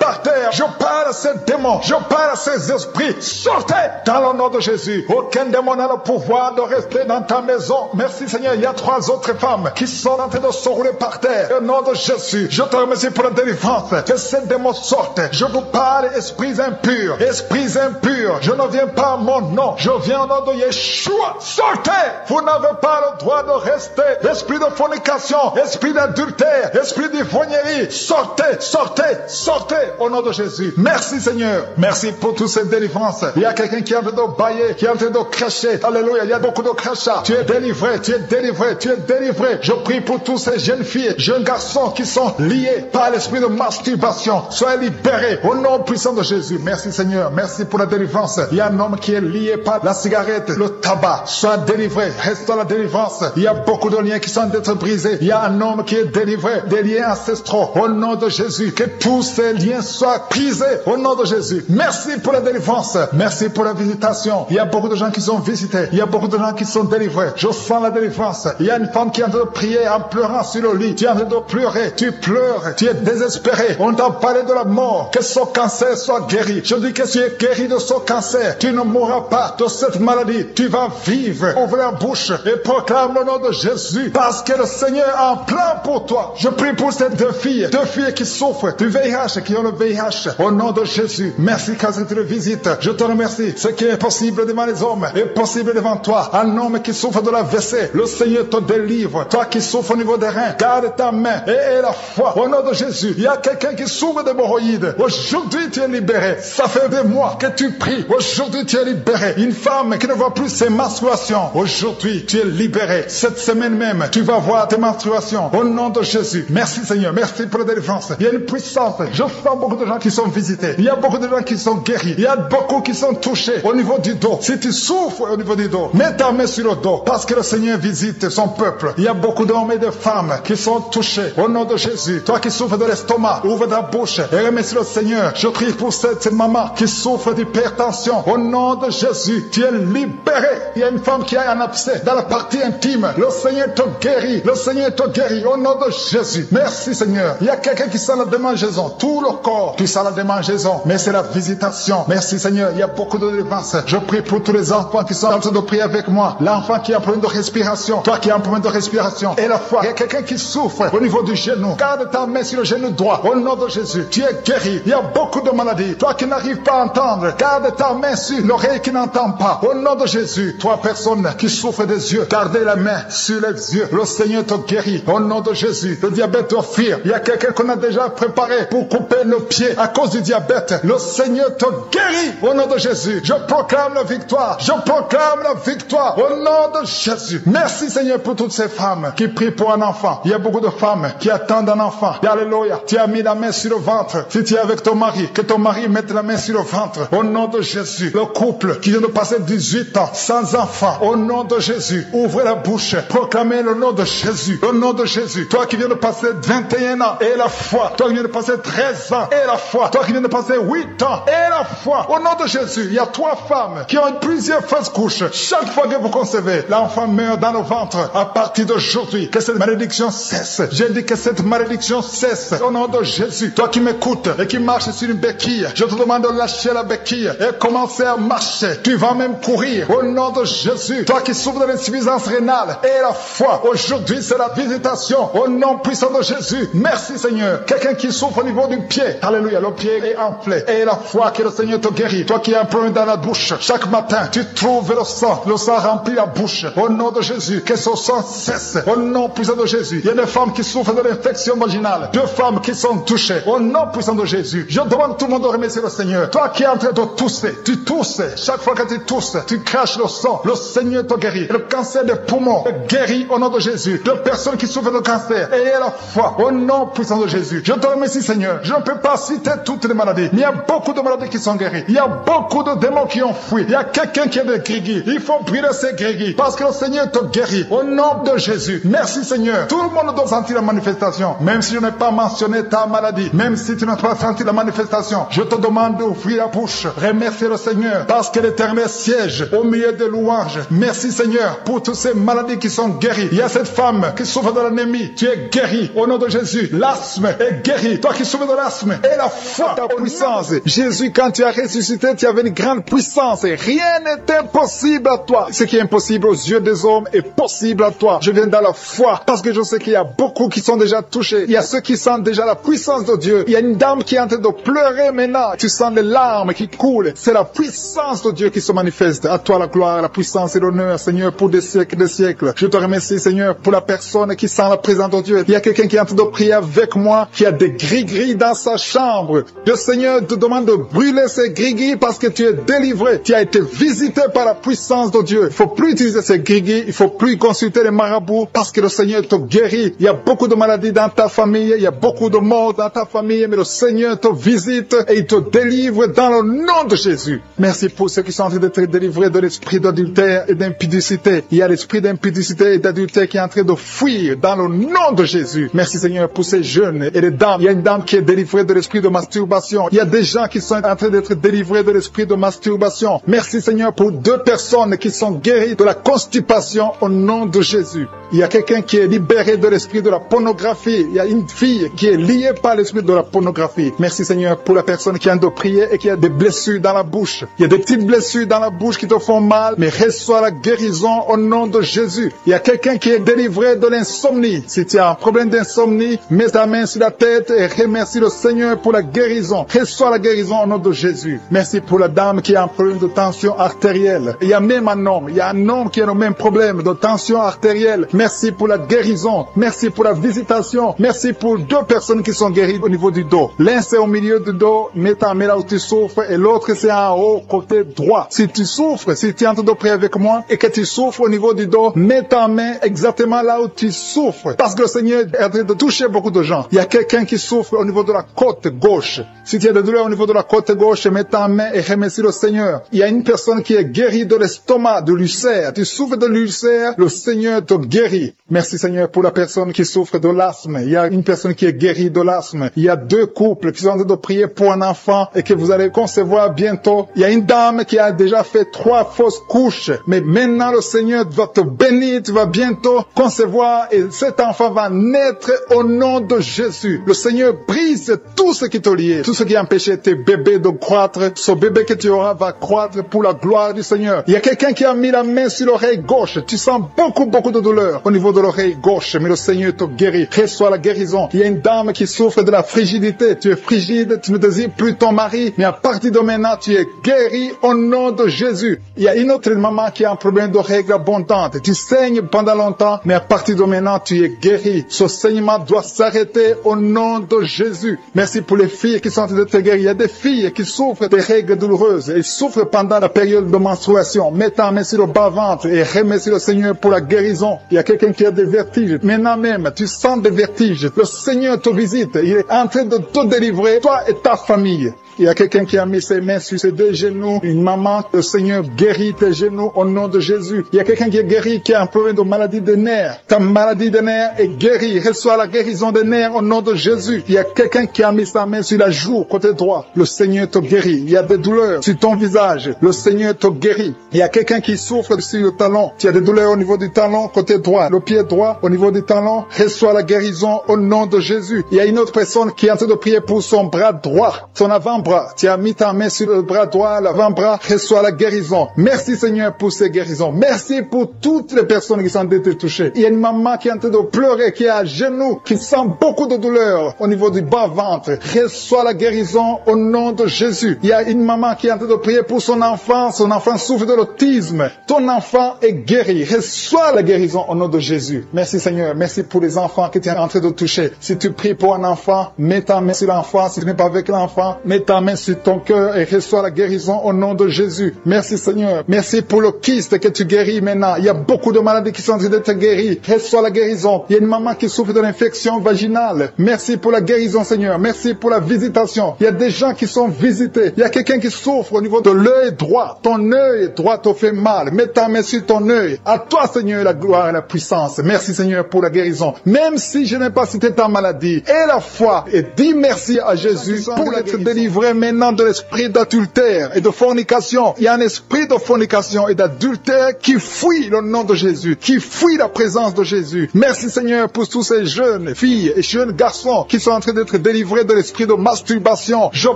[SPEAKER 1] par terre. Je parle à ces démons. Je parle à ces esprits. Sortez dans le nom de Jésus. Aucun démon n'a le pouvoir de rester dans ta maison. Merci Seigneur. Il y a 3 autres femmes qui sont en train de se rouler par terre. Au nom de Jésus. Je te remercie pour la délivrance. Que ces démons sortent. Je vous parle, esprits impurs. Esprits impurs. Je ne viens pas à mon nom. Je viens au nom de Yeshua. Sortez. Vous n'avez pas le droit de rester. Esprit de fornication. Esprit d'adultère. Esprit d'ivrognerie. Sortez. Sortez. Sortez. Au nom de Jésus. Merci Seigneur. Merci pour toutes ces délivrances. Il y a quelqu'un qui est en train de bailler. Qui est en train de cracher. Alléluia. Il y a beaucoup de crachats. Tu es délivré. Tu es délivré. Tu es délivré. Je prie pour tous ces jeunes filles, jeunes garçons qui sont liés par l'esprit de masturbation. Soyez libérés au nom puissant de Jésus. Merci Seigneur. Merci pour la délivrance. Il y a un homme qui est lié par la cigarette, le tabac. Sois délivré. Reste dans la délivrance. Il y a beaucoup de liens qui sont d'être brisés. Il y a un homme qui est délivré des liens ancestraux. Au nom de Jésus. Que tous ces liens soient brisés. Au nom de Jésus. Merci pour la délivrance. Merci pour la visitation. Il y a beaucoup de gens qui sont visités. Il y a beaucoup de gens qui sont délivrés. Je sens la délivrance. Il y a une femme qui est en train de prier en pleurant sur le lit. Tu es en train de pleurer. Tu pleures. Tu es désespéré. On t'a parlé de la mort. Que ce cancer soit guéri. Je dis que tu es guéri de ce cancer. Tu ne mourras pas de cette maladie. Tu vas vivre. Ouvre la bouche et proclame le nom de Jésus. Parce que le Seigneur a un plan pour toi. Je prie pour ces 2 filles. 2 filles qui souffrent du VIH, qui ont le VIH. Au nom de Jésus. Merci quand tu le visites. Je te remercie. Ce qui est possible devant les hommes est possible devant toi. Un homme qui souffre de la WC. Le Seigneur te délivre. Toi qui souffres au niveau des reins. Garde ta main et aie la foi. Au nom de Jésus. Il y a quelqu'un qui souffre d'hémorroïdes. Aujourd'hui tu es libéré. Ça fait des mois que tu pries. Aujourd'hui tu es libéré. Une femme qui ne voit plus ses menstruations. Aujourd'hui tu es libéré. Cette semaine même tu vas voir tes menstruations. Au nom de Jésus. Merci Seigneur. Merci pour la délivrance. Il y a une puissance. Je sens beaucoup de gens qui sont visités. Il y a beaucoup de gens qui sont guéris. Il y a beaucoup qui sont touchés au niveau du dos. Si tu souffres au niveau du dos, mets ta main sur le dos parce que le Seigneur visite son peuple. Il y a beaucoup d'hommes et de femmes qui sont touchés. Au nom de Jésus, toi qui souffres de l'estomac, ouvre ta bouche et remercie le Seigneur. Je prie pour cette maman qui souffre d'hypertension. Au nom de Jésus, tu es libéré. Il y a une femme qui a un abcès dans la partie intime. Le Seigneur te guérit. Le Seigneur te guérit. Au nom de Jésus. Merci Seigneur. Il y a quelqu'un qui sent la démangeaison. Tout le corps, tu sens la démangeaison. Mais c'est la visitation. Merci Seigneur. Il y a beaucoup de délivrance. Je prie pour tous les enfants qui sont en train de prier avec moi. L'enfant qui a un problème de respiration. Toi qui as un problème de respiration. Et la foi. Il y a quelqu'un qui souffre au niveau du genou. Garde ta main sur le genou droit. Au nom de Jésus. Tu es guéri. Il y a beaucoup de maladies. Toi qui n'arrives pas à entendre. Garde ta main sur l'oreille qui n'entend pas. Au nom de Jésus. Toi personne qui souffre des yeux. Gardez la main sur les yeux. Le Seigneur te guérit. Au nom de Jésus. Le diabète doit fuir. Il y a quelqu'un qu'on a déjà préparé pour couper le pied à cause du diabète. Le Seigneur te guérit. Au nom de Jésus. Je proclame la victoire. Je proclame la victoire. Au nom de Jésus. Merci Seigneur pour toutes ces femmes qui prient pour un enfant. Il y a beaucoup de femmes qui attendent un enfant. Alléluia. Tu as mis la main sur le ventre. Si tu es avec ton mari, que ton mari mette la main sur le ventre. Au nom de Jésus. Le couple qui vient de passer 18 ans sans enfant. Au nom de Jésus. Ouvrez la bouche. Proclamez le nom de Jésus. Le nom de Jésus. Toi qui viens de passer 21 ans et la foi. Toi qui viens de passer 13 ans et la foi. Toi qui viens de passer 8 ans et la foi. Au nom de Jésus. Il y a 3 femmes qui ont plusieurs fausses couches. Chaque fois que vous concevez, l'enfant meurt dans le ventre. À partir d'aujourd'hui, que cette malédiction cesse. J'ai dit que cette malédiction cesse. Au nom de Jésus. Toi qui m'écoutes et qui marches sur une béquille, je te demande de lâcher la béquille et commencer à marcher. Tu vas même courir. Au nom de Jésus. Toi qui souffres de l'insuffisance rénale et la foi. Aujourd'hui, c'est la visitation. Au nom puissant de Jésus. Merci Seigneur. Quelqu'un qui souffre au niveau du pied. Alléluia. Le pied est enflé. Et la foi que le Seigneur te guérit. Toi qui as un problème dans la bouche. Chaque matin, tu trouves le sang. Le sang remplit la bouche. Au nom de Jésus. Que ce sang cesse. Au nom puissant de Jésus. Il y a des femmes qui souffrent de l'infection vaginale. 2 femmes qui sont touchées. Au nom puissant de Jésus. Je demande tout le monde de remercier le Seigneur. Toi qui es en train de tousser. Tu tousses. Chaque fois que tu tousses, tu craches le sang. Le Seigneur te guérit. Le cancer des poumons est guéri au nom de Jésus. De personnes qui souffrent de cancer. Ayez la foi. Au nom puissant de Jésus. Je te remercie Seigneur. Je ne peux pas citer toutes les maladies. Mais il y a beaucoup de maladies qui sont guéries. Il y a beaucoup de démons qui ont fui. Il y a quelqu'un qui a des grigis. Il faut brûler ces grigis. Parce que le Seigneur te guérit. Au nom de Jésus. Merci Seigneur. Tout le monde doit sentir la manifestation. Même si je n'ai pas mentionné ta maladie. Même si tu n'as pas senti la manifestation. Je te demande d'ouvrir la bouche. Remercie le Seigneur. Parce que l'Éternel siège au milieu des louanges. Merci Seigneur pour toutes ces maladies qui sont guéries. Il y a cette femme qui souffre de l'anémie. Tu es guéri au nom de Jésus. L'asthme est guéri. Toi qui souffres de l'asthme. Et la foi, ta puissance. Jésus, quand tu as ressuscité, tu avais une grande puissance. Et rien n'est impossible à toi. Ce qui est impossible aux yeux des hommes est possible à toi. Je viens dans la foi parce que je sais qu'il y a beaucoup qui sont déjà touchés. Il y a ceux qui sentent déjà la puissance de Dieu. Il y a une dame qui est en train de pleurer maintenant. Tu sens les larmes qui coulent. C'est la puissance de Dieu qui se manifeste. À toi la gloire, la puissance et l'honneur, Seigneur, pour des siècles et des siècles. Je te remercie, Seigneur, pour la personne qui sent la présence de Dieu. Il y a quelqu'un qui est en train de prier avec moi, qui a des gris-gris dans sa chambre. Le Seigneur te demande de brûler ces gris-gris parce que tu es délivré. Tu as été visité par la puissance de Dieu. Il ne faut plus utiliser ces gris-gris. Il ne faut plus consulter les marabouts parce que le Seigneur te guérit. Il y a beaucoup de maladies dans ta famille. Il y a beaucoup de morts dans ta famille. Mais le Seigneur te visite et il te délivre dans le nom de Jésus. Merci pour ceux qui sont en train d'être délivrés de l'esprit d'adultère et d'impudicité. Il y a l'esprit d'impudicité et d'adultère qui est en train de fuir dans le nom de Jésus. Merci Seigneur pour ces jeunes et les dames. Il y a une dame qui est délivrée de l'esprit de masturbation. Il y a des gens qui sont en train d'être délivrés de l'esprit de masturbation. Merci Seigneur pour 2 personnes qui sont guéries de la constipation au nom de Jésus. Il y a quelqu'un qui est libéré de l'esprit de la pornographie. Il y a une fille qui est liée par l'esprit de la pornographie. Merci Seigneur pour la personne qui a de prier et qui a des blessures dans la bouche. Il y a des petites blessures dans la bouche qui te font mal, mais reçois la guérison au nom de Jésus. Il y a quelqu'un qui est délivré de l'insomnie. Si tu as un problème d'insomnie, mets ta main sur la tête et remercie le Seigneur pour la guérison. Reçois la guérison au nom de Jésus. Merci pour la dame qui a un problème de tension artérielle. Il y a même un homme. Il y a un homme qui a le même problème de tension artérielle. Merci pour la guérison. Merci pour la visitation. Merci pour 2 personnes qui sont guéries au niveau du dos. L'un c'est au milieu du dos, mets ta main là où tu souffres, et l'autre c'est en haut, côté droit. Si tu souffres, si tu es en train de prier avec moi et que tu souffres au niveau du dos, mets ta main exactement là où tu souffres. Parce que le Seigneur est en train de toucher beaucoup de gens. Il y a quelqu'un qui souffre au niveau de la côte gauche. Si tu as des douleurs au niveau de la côte gauche, mets ta main et remercie le Seigneur. Il y a une personne qui est guérie de l'estomac, de l'ulcère. Tu souffres de l'ulcère, le Seigneur te guérit guéri. Merci Seigneur pour la personne qui souffre de l'asthme. Il y a une personne qui est guérie de l'asthme. Il y a 2 couples qui sont en train de prier pour un enfant et que vous allez concevoir bientôt. Il y a une dame qui a déjà fait 3 fausses couches. Mais maintenant le Seigneur va te bénir. Tu vas bientôt concevoir et cet enfant va naître au nom de Jésus. Le Seigneur brise tout ce qui te liait, tout ce qui empêchait tes bébés de croître. Ce bébé que tu auras va croître pour la gloire du Seigneur. Il y a quelqu'un qui a mis la main sur l'oreille gauche. Tu sens beaucoup de douleur au niveau de l'oreille gauche, mais le Seigneur te guérit. Reçois la guérison. Il y a une dame qui souffre de la frigidité. Tu es frigide, tu ne désires plus ton mari, mais à partir de maintenant, tu es guéri au nom de Jésus. Il y a une autre maman qui a un problème de règles abondantes. Tu saignes pendant longtemps, mais à partir de maintenant, tu es guéri. Ce saignement doit s'arrêter au nom de Jésus. Merci pour les filles qui sont en train de te guérir. Il y a des filles qui souffrent des règles douloureuses. Elles souffrent pendant la période de menstruation. Mets ta main sur le bas-ventre et remercie le Seigneur pour la guérison. Il y a quelqu'un qui a des vertiges. Maintenant même, tu sens des vertiges. Le Seigneur te visite. Il est en train de te délivrer, toi et ta famille. Il y a quelqu'un qui a mis ses mains sur ses 2 genoux. Une maman, le Seigneur guérit tes genoux au nom de Jésus. Il y a quelqu'un qui est guéri, qui a un problème de maladie des nerfs. Ta maladie des nerfs est guérie. Reçois la guérison des nerfs au nom de Jésus. Il y a quelqu'un qui a mis sa main sur la joue, côté droit. Le Seigneur te guérit. Il y a des douleurs sur ton visage. Le Seigneur te guérit. Il y a quelqu'un qui souffre sur le talon. Tu as des douleurs au niveau du talon, côté droit. Le pied droit, au niveau du talon. Reçois la guérison au nom de Jésus. Il y a une autre personne qui est en train de prier pour son bras droit, son avant-bras. Tu as mis ta main sur le bras droit, l'avant-bras, reçois la guérison. Merci Seigneur pour ces guérisons. Merci pour toutes les personnes qui sont en train de toucher. Il y a une maman qui est en train de pleurer, qui est à genoux, qui sent beaucoup de douleur au niveau du bas-ventre. Reçois la guérison au nom de Jésus. Il y a une maman qui est en train de prier pour son enfant souffre de l'autisme. Ton enfant est guéri. Reçois la guérison au nom de Jésus. Merci Seigneur. Merci pour les enfants que tu es en train de toucher. Si tu pries pour un enfant, mets ta main sur l'enfant. Si tu n'es pas avec l'enfant, mets ta main sur ton cœur et reçois la guérison au nom de Jésus. Merci Seigneur. Merci pour le kyste que tu guéris maintenant. Il y a beaucoup de maladies qui sont en train d'être guéries. Reçois la guérison. Il y a une maman qui souffre de l'infection vaginale. Merci pour la guérison Seigneur. Merci pour la visitation. Il y a des gens qui sont visités. Il y a quelqu'un qui souffre au niveau de l'œil droit. Ton œil droit te fait mal. Mets ta main sur ton œil. À toi Seigneur la gloire et la puissance. Merci Seigneur pour la guérison. Même si je n'ai pas cité ta maladie, et la foi, et dis merci à Jésus pour être délivré maintenant de l'esprit d'adultère et de fornication. Il y a un esprit de fornication et d'adultère qui fuit le nom de Jésus, qui fuit la présence de Jésus. Merci Seigneur pour tous ces jeunes filles et jeunes garçons qui sont en train d'être délivrés de l'esprit de masturbation. Je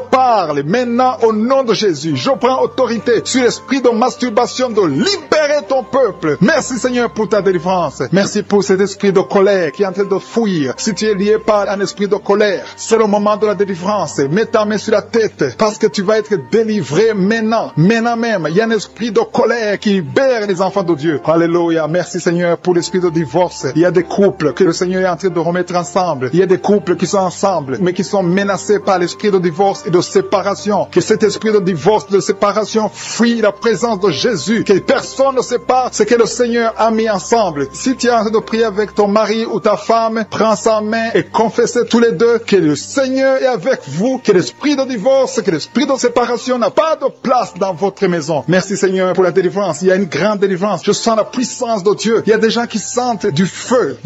[SPEAKER 1] parle maintenant au nom de Jésus. Je prends autorité sur l'esprit de masturbation, de libérer ton peuple. Merci Seigneur pour ta délivrance. Merci pour cet esprit de colère qui est en train de fuir. Si tu es lié par un esprit de colère, c'est le moment de la délivrance. Mets ta main sur la tête parce que tu vas être délivré maintenant. Maintenant même, il y a un esprit de colère qui libère les enfants de Dieu. Alléluia. Merci Seigneur pour l'esprit de divorce. Il y a des couples que le Seigneur est en train de remettre ensemble. Il y a des couples qui sont ensemble, mais qui sont menacés par l'esprit de divorce et de séparation. Que cet esprit de divorce, de séparation, fuit la présence de Jésus. Que personne ne sépare ce que le Seigneur a mis ensemble. Si tu es en train de prier avec ton mari ou ta femme, prends sa main et confessez tous les deux que le Seigneur est avec vous, que l'esprit de divorce, que l'esprit de séparation n'a pas de place dans votre maison. Merci Seigneur pour la délivrance. Il y a une grande délivrance. Je sens la puissance de Dieu. Il y a des gens qui sentent du feu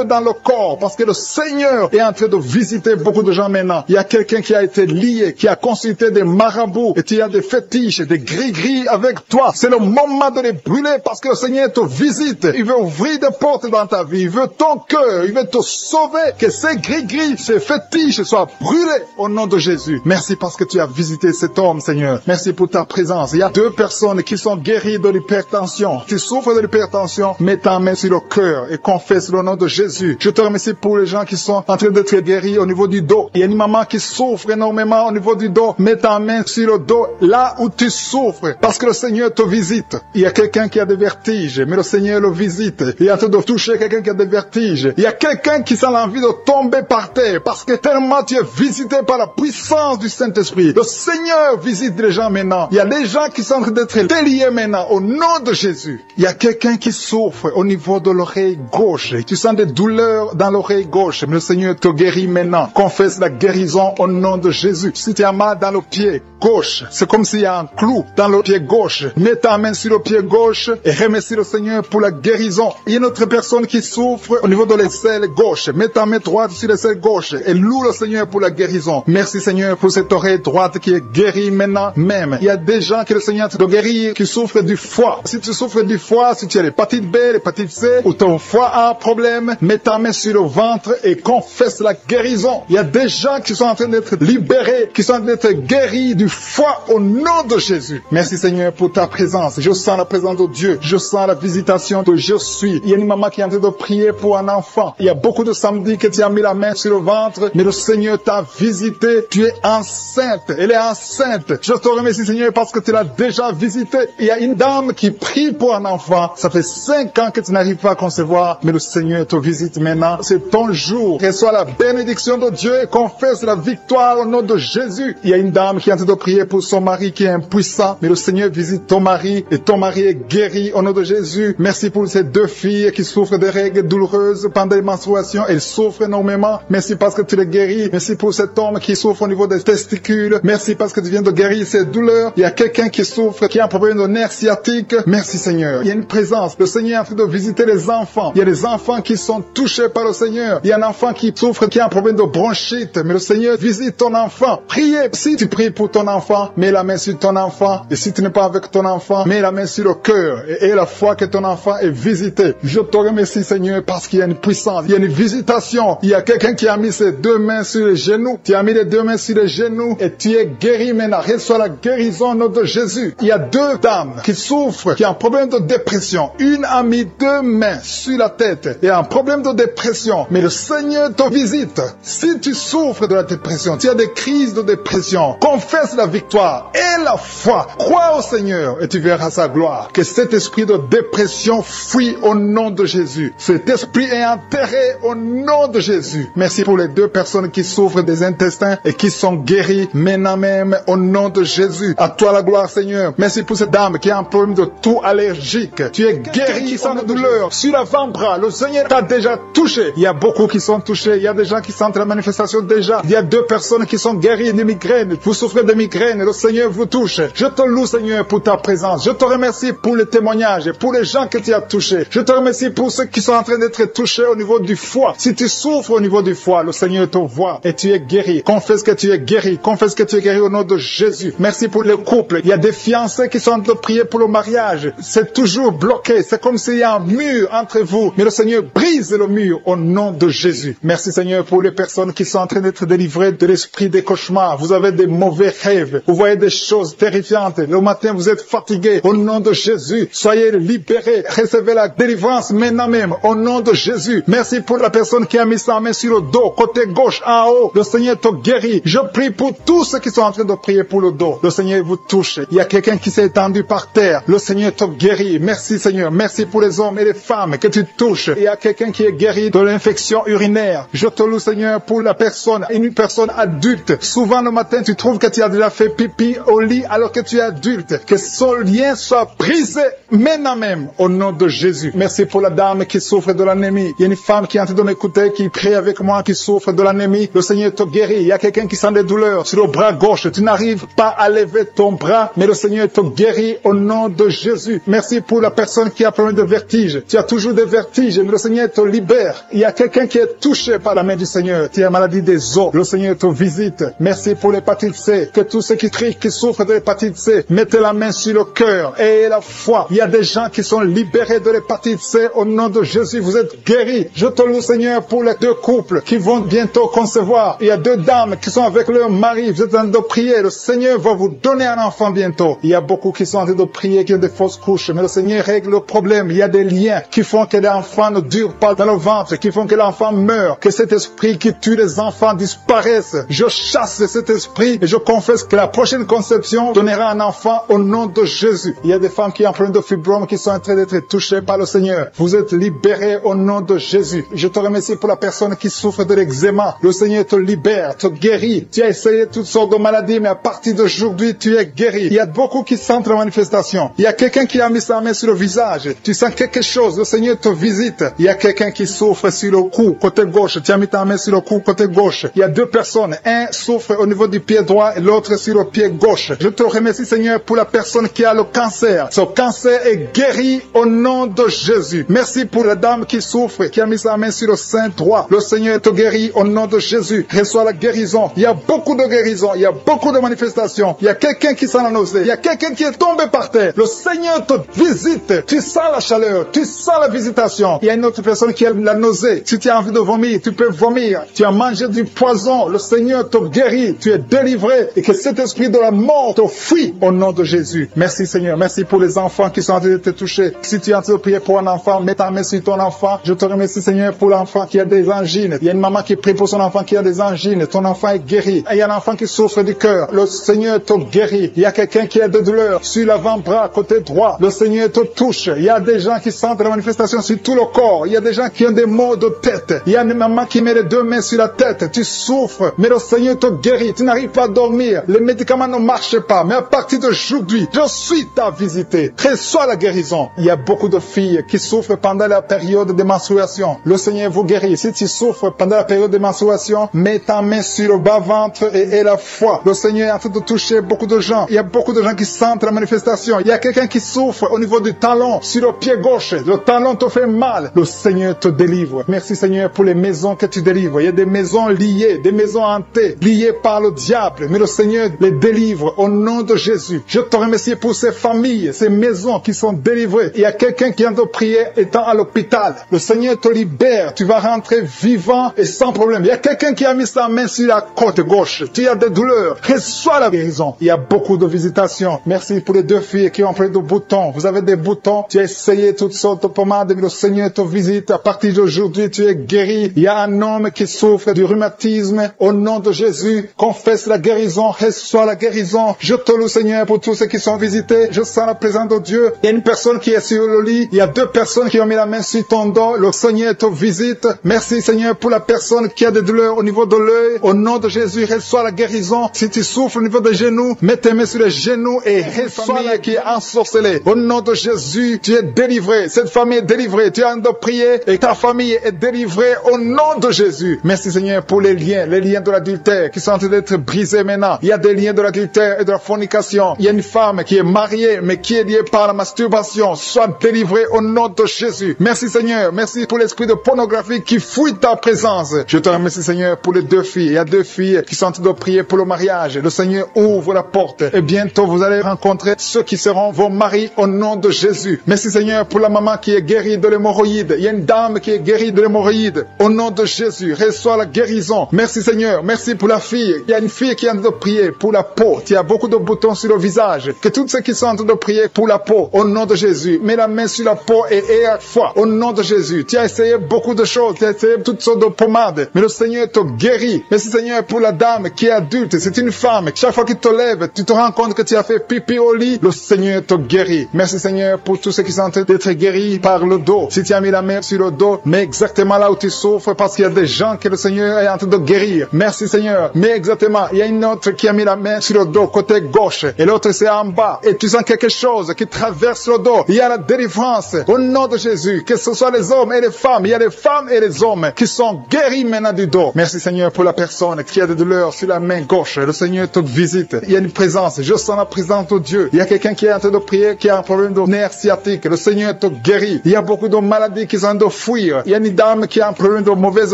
[SPEAKER 1] dans le corps parce que le Seigneur est en train de visiter beaucoup de gens maintenant. Il y a quelqu'un qui a été lié, qui a consulté des marabouts et tu as des fétiches, des gris-gris avec toi. C'est le moment de les brûler parce que le Seigneur te visite. Il veut ouvrir des portes dans ta vie. Il veut ton cœur. Il veut te sauver. Que ces gris-gris, ces fétiches soient brûlés au nom de Jésus. Merci parce que tu as visité cet homme, Seigneur. Merci pour ta présence. Il y a 2 personnes qui sont guéries de l'hypertension. Tu souffres de l'hypertension, mets ta main sur le cœur et confesse le nom de Jésus. Je te remercie pour les gens qui sont en train d'être guéris au niveau du dos. Il y a une maman qui souffre énormément au niveau du dos. Mets ta main sur le dos, là où tu souffres, parce que le Seigneur te visite. Il y a quelqu'un qui a des vertiges, mais le Seigneur le visite. Il est en train de toucher quelqu'un qui a des vertiges. Il y a quelqu'un qui sent l'envie de tomber par terre, parce que tellement tu es visité par la puissance du Saint-Esprit. Saint-Esprit. Le Seigneur visite les gens maintenant. Il y a des gens qui sont en train d'être déliés maintenant au nom de Jésus. Il y a quelqu'un qui souffre au niveau de l'oreille gauche. Tu sens des douleurs dans l'oreille gauche, mais le Seigneur te guérit maintenant. Confesse la guérison au nom de Jésus. Si tu as mal dans le pied gauche, c'est comme s'il y a un clou dans le pied gauche. Mets ta main sur le pied gauche et remercie le Seigneur pour la guérison. Il y a une autre personne qui souffre au niveau de l'aisselle gauche. Mets ta main droite sur l'aisselle gauche et loue le Seigneur pour la guérison. Merci Seigneur pour cette oreille droite qui est guérie maintenant même. Il y a des gens que le Seigneur te guérit qui souffrent du foie. Si tu souffres du foie, si tu as l'hépatite B, l'hépatite C, ou ton foie a un problème, mets ta main sur le ventre et confesse la guérison. Il y a des gens qui sont en train d'être libérés, qui sont en train d'être guéris du foie au nom de Jésus. Merci Seigneur pour ta présence. Je sens la présence de Dieu. Je sens la visitation de je suis. Il y a une maman qui est en train de prier pour un enfant. Il y a beaucoup de samedis que tu as mis la main sur le ventre, mais le Seigneur t'a visité. Tu es enceinte. Elle est enceinte. Je te remercie Seigneur parce que tu l'as déjà visité. Il y a une dame qui prie pour un enfant. Ça fait 5 ans que tu n'arrives pas à concevoir, mais le Seigneur te visite maintenant. C'est ton jour. Reçois la bénédiction de Dieu et confesse la victoire au nom de Jésus. Il y a une dame qui est en train de prier pour son mari qui est impuissant, mais le Seigneur visite ton mari et ton mari est guéri au nom de Jésus. Merci pour ces 2 filles qui souffrent de règles douloureuses pendant les menstruations. Elles souffrent énormément. Merci parce que tu les guéris. Merci pour cet homme qui souffre au niveau des testicules. Merci parce que tu viens de guérir ces douleurs. Il y a quelqu'un qui souffre, qui a un problème de nerf sciatique. Merci Seigneur. Il y a une présence. Le Seigneur est en train de visiter les enfants. Il y a des enfants qui sont touchés par le Seigneur. Il y a un enfant qui souffre, qui a un problème de bronchite. Mais le Seigneur visite ton enfant. Priez. Si tu pries pour ton enfant, mets la main sur ton enfant. Et si tu n'es pas avec ton enfant, mets la main sur le cœur. Et la foi que ton enfant est visité. Je te remercie Seigneur parce qu'il y a une puissance. Il y a une visitation. Il y a quelqu'un qui a mis ses 2 mains sur les genoux. Tu as mis les 2 mains sur les genoux et tu es guéri maintenant. Reçois la guérison au nom de Jésus. Il y a 2 dames qui souffrent, qui ont un problème de dépression. Une a mis 2 mains sur la tête et a un problème de dépression. Mais le Seigneur te visite. Si tu souffres de la dépression, tu as des crises de dépression, confesse la victoire et la foi. Crois au Seigneur et tu verras sa gloire. Que cet esprit de dépression fuit au nom de Jésus. Cet esprit est enterré au nom de Jésus. Merci pour les 2 personnes qui souffrent des intestins et qui sont guéries maintenant même au nom de Jésus. À toi la gloire Seigneur. Merci pour cette dame qui a un problème de toux allergique. Tu es guéri sans douleur. Sur l'avant-bras, le Seigneur t'a déjà touché. Il y a beaucoup qui sont touchés. Il y a des gens qui sentent la manifestation déjà. Il y a 2 personnes qui sont guéries de migraines. Vous souffrez de migraines. Le Seigneur vous touche. Je te loue Seigneur pour ta présence. Je te remercie pour les témoignages et pour les gens que tu as touchés. Je te remercie pour ceux qui sont en train d'être touchés au niveau du foie. Si tu souffres au niveau du foie, le Seigneur te voit et tu es guéri. Confesse que tu es guéri. Confesse que tu es guéri au nom de Jésus. Merci pour les couples. Il y a des fiancés qui sont en train de prier pour le mariage. C'est toujours bloqué. C'est comme s'il y a un mur entre vous. Mais le Seigneur brise le mur au nom de Jésus. Merci Seigneur pour les personnes qui sont en train d'être délivrées de l'esprit des cauchemars. Vous avez des mauvais rêves. Vous voyez des choses terrifiantes. Le matin, vous êtes fatigué. Au nom de Jésus, soyez libérés. Recevez la délivrance maintenant même. Au nom de Jésus. Merci pour la personne qui a mis sa main sur le dos, côté gauche, en haut. Le Seigneur te guérit. Je prie pour tous ceux qui sont en train de prier pour le dos. Le Seigneur vous touche. Il y a quelqu'un qui s'est étendu par terre. Le Seigneur te guérit. Merci Seigneur. Merci pour les hommes et les femmes que tu touches. Il y a quelqu'un qui est guéri de l'infection urinaire. Je te loue Seigneur pour la personne, une personne adulte. Souvent le matin, tu trouves que tu as déjà fait pipi au lit alors que tu es adulte. Que son lien soit brisé maintenant même au nom de Jésus. Merci pour la dame qui souffre de l'anémie. Il y a une femme qui est en train de m'écouter, qui prie avec moi, qui souffre de l'anémie. Le Seigneur te guérit. Il y a quelqu'un qui sent des douleurs sur le bras gauche. Tu n'arrives pas à lever ton bras, mais le Seigneur te guérit au nom de Jésus. Merci pour la personne qui a problème de vertige. Tu as toujours des vertiges, mais le Seigneur te libère. Il y a quelqu'un qui est touché par la main du Seigneur. Tu as maladie des os. Le Seigneur te visite. Merci pour l'hépatite C. Que tous ceux qui crient, qui souffrent de l'hépatite C, mettez la main sur le cœur et la foi. Il y a des gens qui sont libérés de l'hépatite C au nom de Jésus. Vous êtes guéris. Je te loue Seigneur pour les 2 couples qui vont bientôt concevoir. Il y a 2 dames qui sont avec leur mari. Vous êtes en train de prier. Le Seigneur va vous donner un enfant bientôt. Il y a beaucoup qui sont en train de prier, qui ont des fausses couches. Mais le Seigneur règle le problème. Il y a des liens qui font que l'enfant ne dure pas dans le ventre, qui font que l'enfant meurt, que cet esprit qui tue les enfants disparaisse. Je chasse cet esprit et je confesse que la prochaine conception donnera un enfant au nom de Jésus. Il y a des femmes qui ont un problème de fibrome qui sont en train d'être touchées par le Seigneur. Vous êtes libérés au nom de Jésus. Je te remercie pour la personne qui souffre de l'eczéma. Le Seigneur te libère, te guérit. Tu as essayé essayé toutes sortes de maladies, mais à partir d'aujourd'hui, tu es guéri. Il y a beaucoup qui sentent la manifestation. Il y a quelqu'un qui a mis sa main sur le visage. Tu sens quelque chose. Le Seigneur te visite. Il y a quelqu'un qui souffre sur le cou, côté gauche. Tu as mis ta main sur le cou, côté gauche. Il y a deux personnes. Un souffre au niveau du pied droit et l'autre sur le pied gauche. Je te remercie, Seigneur, pour la personne qui a le cancer. Ce cancer est guéri au nom de Jésus. Merci pour la dame qui souffre, qui a mis sa main sur le sein droit. Le Seigneur te guérit au nom de Jésus. Reçois la guérison. Il y a beaucoup de guérison. Il y a beaucoup de manifestations. Il y a quelqu'un qui sent la nausée. Il y a quelqu'un qui est tombé par terre. Le Seigneur te visite. Tu sens la chaleur. Tu sens la visitation. Il y a une autre personne qui a la nausée. Si tu as envie de vomir, tu peux vomir. Tu as mangé du poison. Le Seigneur te guérit. Tu es délivré. Et que cet esprit de la mort te fuit au nom de Jésus. Merci Seigneur. Merci pour les enfants qui sont en train de te toucher. Si tu es en train de prier pour un enfant, mets ta main sur ton enfant. Je te remercie Seigneur pour l'enfant qui a des angines. Il y a une maman qui prie pour son enfant qui a des angines. Ton enfant est guéri. Et il y a un enfant qui souffre du cœur. Le Seigneur te guérit. Il y a quelqu'un qui a des douleurs sur l'avant-bras, côté droit. Le Seigneur te touche. Il y a des gens qui sentent la manifestation sur tout le corps. Il y a des gens qui ont des maux de tête. Il y a une maman qui met les deux mains sur la tête. Tu souffres, mais le Seigneur te guérit. Tu n'arrives pas à dormir. Les médicaments ne marchent pas. Mais à partir d'aujourd'hui, je suis ta visité. Reçois la guérison. Il y a beaucoup de filles qui souffrent pendant la période de menstruation. Le Seigneur vous guérit. Si tu souffres pendant la période de menstruation, mets ta main sur le bas-ventre et la foi. Le Seigneur est en train de toucher beaucoup de gens. Il y a beaucoup de gens qui sentent la manifestation. Il y a quelqu'un qui souffre au niveau du talon, sur le pied gauche. Le talon te fait mal. Le Seigneur te délivre. Merci Seigneur pour les maisons que tu délivres. Il y a des maisons liées, des maisons hantées, liées par le diable. Mais le Seigneur les délivre au nom de Jésus. Je te remercie pour ces familles, ces maisons qui sont délivrées. Il y a quelqu'un qui vient de prier étant à l'hôpital. Le Seigneur te libère. Tu vas rentrer vivant et sans problème. Il y a quelqu'un qui a mis sa main sur la côte gauche. Tu as des douleurs. Reçois la guérison. Il y a beaucoup de visitations. Merci pour les deux filles qui ont pris des boutons. Vous avez des boutons. Tu as essayé toutes sortes de pommades, mais le Seigneur te visite. À partir d'aujourd'hui, tu es guéri. Il y a un homme qui souffre du rhumatisme. Au nom de Jésus, confesse la guérison. Reçois la guérison. Je te loue, Seigneur, pour tous ceux qui sont visités. Je sens la présence de Dieu. Il y a une personne qui est sur le lit. Il y a deux personnes qui ont mis la main sur ton dos. Le Seigneur te visite. Merci, Seigneur, pour la personne qui a des douleurs au niveau de l'œil. Au nom de Jésus, reçois la guérison. Si tu souffres au niveau des genoux, mets tes mains sur les genoux et reçois la qui est ensorcelée. Au nom de Jésus, tu es délivré. Cette famille est délivrée. Tu as de prier et ta famille est délivrée au nom de Jésus. Merci, Seigneur, pour les liens de l'adultère qui sont en train d'être brisés maintenant. Il y a des liens de l'adultère et de la fornication. Il y a une femme qui est mariée, mais qui est liée par la masturbation. Sois délivrée au nom de Jésus. Merci, Seigneur. Merci pour l'esprit de pornographie qui fuit ta présence. Je te remercie, Seigneur, pour les deux filles. Il y a deux filles qui sont en train de prier pour le mariage. Le Seigneur ouvre la porte et bientôt vous allez rencontrer ceux qui seront vos maris au nom de Jésus. Merci, Seigneur, pour la maman qui est guérie de l'hémorroïde. Il y a une dame qui est guérie de l'hémorroïde. Au nom de Jésus, reçois la guérison. Merci, Seigneur. Merci pour la fille. Il y a une fille qui est en train de prier pour la peau. Il y a beaucoup de boutons sur le visage. Que tous ceux qui sont en train de prier pour la peau, au nom de Jésus, mets la main sur la peau et aie foi. Au nom de Jésus. Tu as essayé beaucoup de choses. Tu as essayé toutes sortes de pommades. Mais le Seigneur te guérit. Merci, Seigneur, pour la dame qui est adulte. C'est une femme. Chaque fois qu'il te lève, tu te rends compte que tu as fait pipi au lit. Le Seigneur te guérit. Merci, Seigneur, pour tous ceux qui sont en train d'être guéris par le dos. Si tu as mis la main sur le dos, mets exactement là où tu souffres parce qu'il y a des gens que le Seigneur est en train de guérir. Merci, Seigneur. Mais exactement, il y a une autre qui a mis la main sur le dos, côté gauche. Et l'autre, c'est en bas. Et tu sens quelque chose qui traverse le dos. Il y a la délivrance. Au nom de Jésus, que ce soit les hommes et les femmes, il y a les femmes et les hommes qui sont guéris maintenant du dos. Merci, Seigneur, pour la personne qui a des douleurs sur la main gauche. Le Seigneur te visite. Il y a une présence. Je sens la présence de Dieu. Il y a quelqu'un qui est en train de prier, qui a un problème de nerf sciatique. Le Seigneur te guérit. Il y a beaucoup de maladies qui sont en train de fuir. Il y a une dame qui a un problème de mauvaise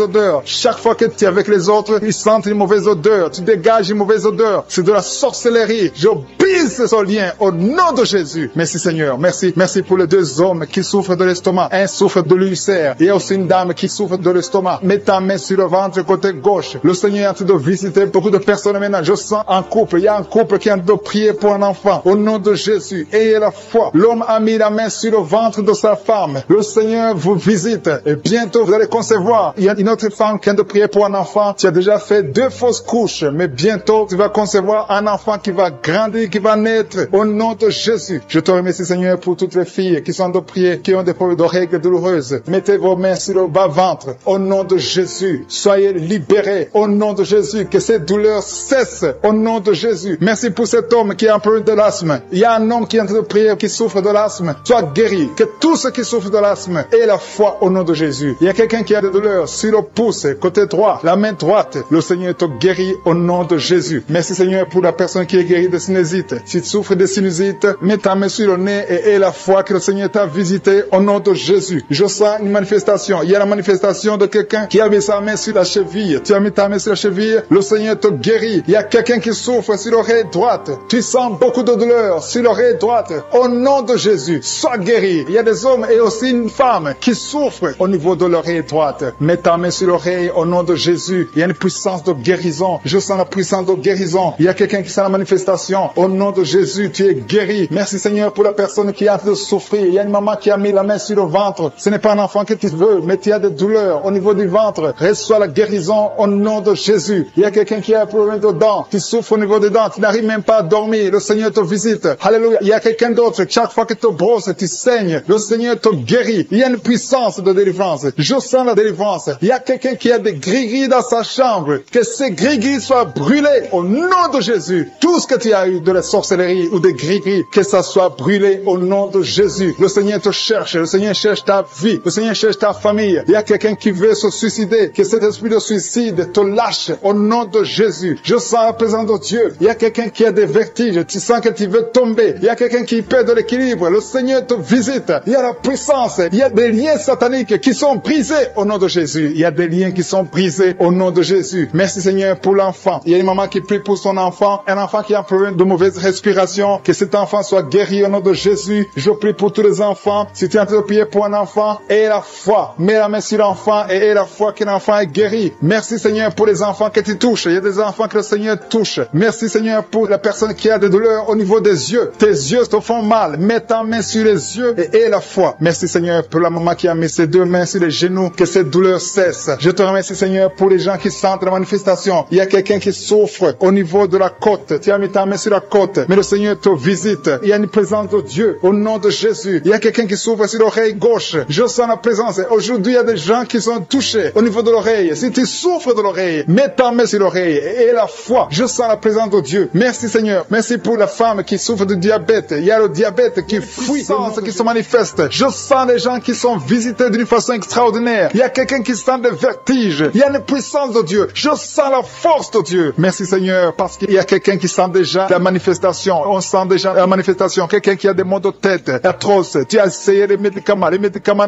[SPEAKER 1] odeur. Chaque fois que tu es avec les autres, ils sentent une mauvaise odeur. Tu dégages une mauvaise odeur. C'est de la sorcellerie. Je brise ce lien au nom de Jésus. Merci, Seigneur. Merci. Merci pour les deux hommes qui souffrent de l'estomac. Un souffre de l'ulcère. Il y a aussi une dame qui souffre de l'estomac. Mets ta main sur le ventre côté gauche. Le Seigneur est en train de visiter beaucoup de personnes maintenant. Je sens un couple. Il y a un couple qui est en train de prier pour un enfant. Au nom de Jésus. Ayez la foi. L'homme a mis la main sur le ventre de sa femme. Le Seigneur vous visite. Et bientôt, vous allez concevoir. Il y a une autre femme qui vient de prier pour un enfant. Tu as déjà fait 2 fausses couches. Mais bientôt, tu vas concevoir un enfant qui va grandir, qui va naître. Au nom de Jésus. Je te remercie, Seigneur, pour toutes les filles qui sont de prier, qui ont des problèmes de règles douloureuses. Mettez vos mains sur le bas-ventre. Au nom de Jésus. Soyez libérés. Au nom de Jésus. Que ces douleurs douleurs cessent au nom de Jésus. Merci pour cet homme qui est un problème de l'asthme. Il y a un homme qui est en train de prier, qui souffre de l'asthme, soit guéri. Que tous ceux qui souffrent de l'asthme aient la foi au nom de Jésus. Il y a quelqu'un qui a des douleurs sur le pouce, côté droit, la main droite. Le Seigneur te guérit au nom de Jésus. Merci Seigneur pour la personne qui est guérie de sinusite. Si tu souffres de sinusite, mets ta main sur le nez et aie la foi que le Seigneur t'a visité au nom de Jésus. Je sens une manifestation. Il y a la manifestation de quelqu'un qui a mis sa main sur la cheville. Tu as mis ta main sur la cheville, le Seigneur te guérit. Il y a quelqu'un qui souffre sur l'oreille droite. Tu sens beaucoup de douleur sur l'oreille droite. Au nom de Jésus, sois guéri. Il y a des hommes et aussi une femme qui souffrent au niveau de l'oreille droite. Mets ta main sur l'oreille au nom de Jésus. Il y a une puissance de guérison. Je sens la puissance de guérison. Il y a quelqu'un qui sent la manifestation. Au nom de Jésus, tu es guéri. Merci Seigneur pour la personne qui a de souffrir. Il y a une maman qui a mis la main sur le ventre. Ce n'est pas un enfant que tu veux, mais tu as des douleurs au niveau du ventre. Reçois la guérison au nom de Jésus. Il y a quelqu'un qui a un problème de dents. Tu souffres au niveau des dents. Tu n'arrives même pas à dormir. Le Seigneur te visite. Alléluia. Il y a quelqu'un d'autre. Chaque fois que tu te brosses, tu saignes. Le Seigneur te guérit. Il y a une puissance de délivrance. Je sens la délivrance. Il y a quelqu'un qui a des gris-gris dans sa chambre. Que ces gris-gris soient brûlés au nom de Jésus. Tout ce que tu as eu de la sorcellerie ou des gris-gris, que ça soit brûlé au nom de Jésus. Le Seigneur te cherche. Le Seigneur cherche ta vie. Le Seigneur cherche ta famille. Il y a quelqu'un qui veut se suicider. Que cet esprit de suicide te lâche au nom de Jésus. Je sens la présence de Dieu. Il y a quelqu'un qui a des vertiges. Tu sens que tu veux tomber. Il y a quelqu'un qui perd de l'équilibre. Le Seigneur te visite. Il y a la puissance. Il y a des liens sataniques qui sont brisés au nom de Jésus. Il y a des liens qui sont brisés au nom de Jésus. Merci Seigneur pour l'enfant. Il y a une maman qui prie pour son enfant. Un enfant qui a un problème de mauvaise respiration. Que cet enfant soit guéri au nom de Jésus. Je prie pour tous les enfants. Si tu es en train de prier pour un enfant, aie la foi. Mets la main sur l'enfant et aie la foi que l'enfant est guéri. Merci Seigneur pour les enfants que tu touches. Il y a des enfants que le Seigneur touche. Merci Seigneur pour la personne qui a des douleurs au niveau des yeux. Tes yeux te font mal. Mets ta main sur les yeux et aie la foi. Merci Seigneur pour la maman qui a mis ses deux mains sur les genoux. Que cette douleur cesse. Je te remercie Seigneur pour les gens qui sentent la manifestation. Il y a quelqu'un qui souffre au niveau de la côte. Tu as mis ta main sur la côte. Mais le Seigneur te visite. Il y a une présence de Dieu au nom de Jésus. Il y a quelqu'un qui souffre sur l'oreille gauche. Je sens la présence. Aujourd'hui, il y a des gens qui sont touchés au niveau de l'oreille. Si tu souffres de l'oreille, mets ta main sur l'oreille et aie la foi. Je sens la présence de Dieu. Merci Seigneur. Merci pour la femme qui souffre de diabète. Il y a le diabète qui fuit, qui se manifeste. Je sens les gens qui sont visités d'une façon extraordinaire. Il y a quelqu'un qui sent des vertiges. Il y a une puissance de Dieu. Je sens la force de Dieu. Merci Seigneur parce qu'il y a quelqu'un qui sent déjà la manifestation. On sent déjà la manifestation. Quelqu'un qui a des maux de tête atroces. Tu as essayé les médicaments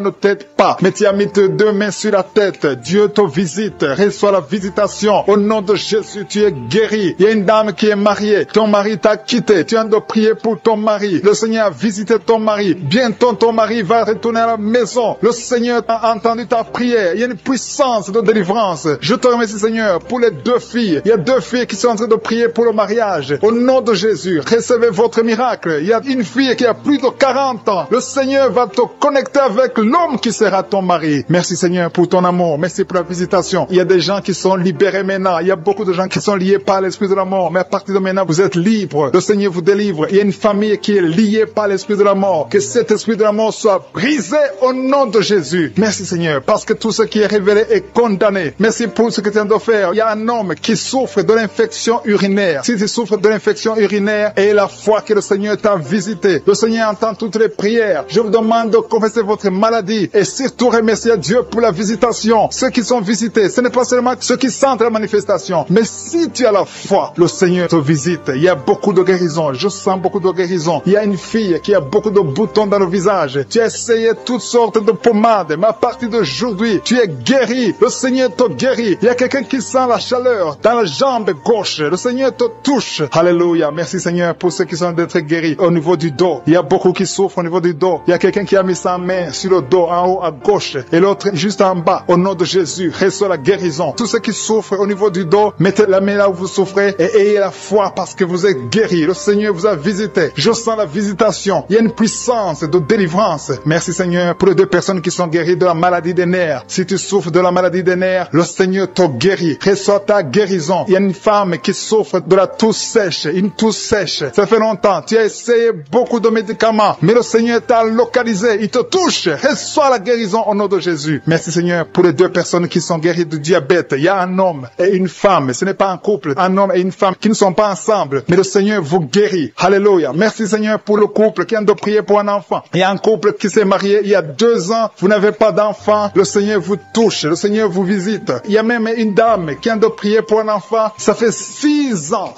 [SPEAKER 1] ne t'aident pas. Mais tu as mis tes deux mains sur la tête. Dieu te visite. Reçois la visitation. Au nom de Jésus, tu es guéri. Il y a une dame qui est mariée. Ton mari t'a quitté. Tu as de prier pour ton mari. Le Seigneur a visité ton mari. Bientôt ton mari va retourner à la maison. Le Seigneur a entendu ta prière. Il y a une puissance de délivrance. Je te remercie Seigneur pour les deux filles. Il y a deux filles qui sont en train de prier pour le mariage. Au nom de Jésus, recevez votre miracle. Il y a une fille qui a plus de 40 ans. Le Seigneur va te connecter avec l'homme qui sera ton mari. Merci Seigneur pour ton amour. Merci pour la visitation. Il y a des gens qui sont libérés maintenant. Il y a beaucoup de gens qui sont liés par l'esprit de la mort. Mais à partir de maintenant, vous êtes libres. Le Seigneur vous délivre. Il y a une famille qui est liée par l'esprit de la mort. Que cet esprit de la mort soit brisé au nom de Jésus. Merci Seigneur parce que tout ce qui est révélé est condamné. Merci pour ce que tu viens de faire. Il y a un homme qui souffre de l'infection urinaire. Si tu souffres de l'infection urinaire, aie la foi que le Seigneur t'a visité. Le Seigneur entend toutes les prières. Je vous demande de confesser votre maladie et surtout remercier Dieu pour la visitation. Ceux qui sont visités, ce n'est pas seulement ceux qui sentent la manifestation, mais si tu as la foi, le Seigneur te visite. Il y a beaucoup de guérison. Je sens beaucoup de guérison. Il y a une fille qui a beaucoup de boutons dans le visage. Tu as essayé toutes sortes de pommades, mais à partir d'aujourd'hui, tu es guéri. Le Seigneur te guérit. Il y a quelqu'un qui sent la chaleur dans la jambe gauche. Le Seigneur te touche. Alléluia. Merci Seigneur pour ceux qui sont d'être guéris au niveau du dos. Il y a beaucoup qui souffrent au niveau du dos. Il y a quelqu'un qui a mis sa main sur le dos en haut à gauche et l'autre juste en bas. Au nom de Jésus, reçois la guérison. Tous ceux qui souffrent au niveau du dos, mettez la main là où vous souffrez et ayez la foi parce que vous êtes guéris. Le Seigneur vous a visité. Je sens la visitation. Il y a une puissance de délivrance. Merci Seigneur pour les deux personnes qui sont guéries de la maladie des nerfs. Si tu souffres de la maladie des nerfs, le Seigneur te guérit. Reçois ta guérison. Il y a une femme qui souffre de la toux sèche. Une toux sèche. Ça fait longtemps. Tu as essayé beaucoup de médicaments, mais le Seigneur t'a localisé. Il te touche. Reçois la guérison au nom de Jésus. Merci Seigneur pour les deux personnes qui sont guéries du diabète. Il y a un homme et une femme. ce n'est pas un couple, un homme et une femme qui ne sont pas ensemble, mais le Seigneur vous guérit. Alléluia. Merci Seigneur pour le couple qui vient de prier pour un enfant. Il y a un couple qui s'est marié il y a 2 ans, vous n'avez pas d'enfant, le Seigneur vous touche, le Seigneur vous visite. Il y a même une dame qui vient de prier pour un enfant, ça fait 6 ans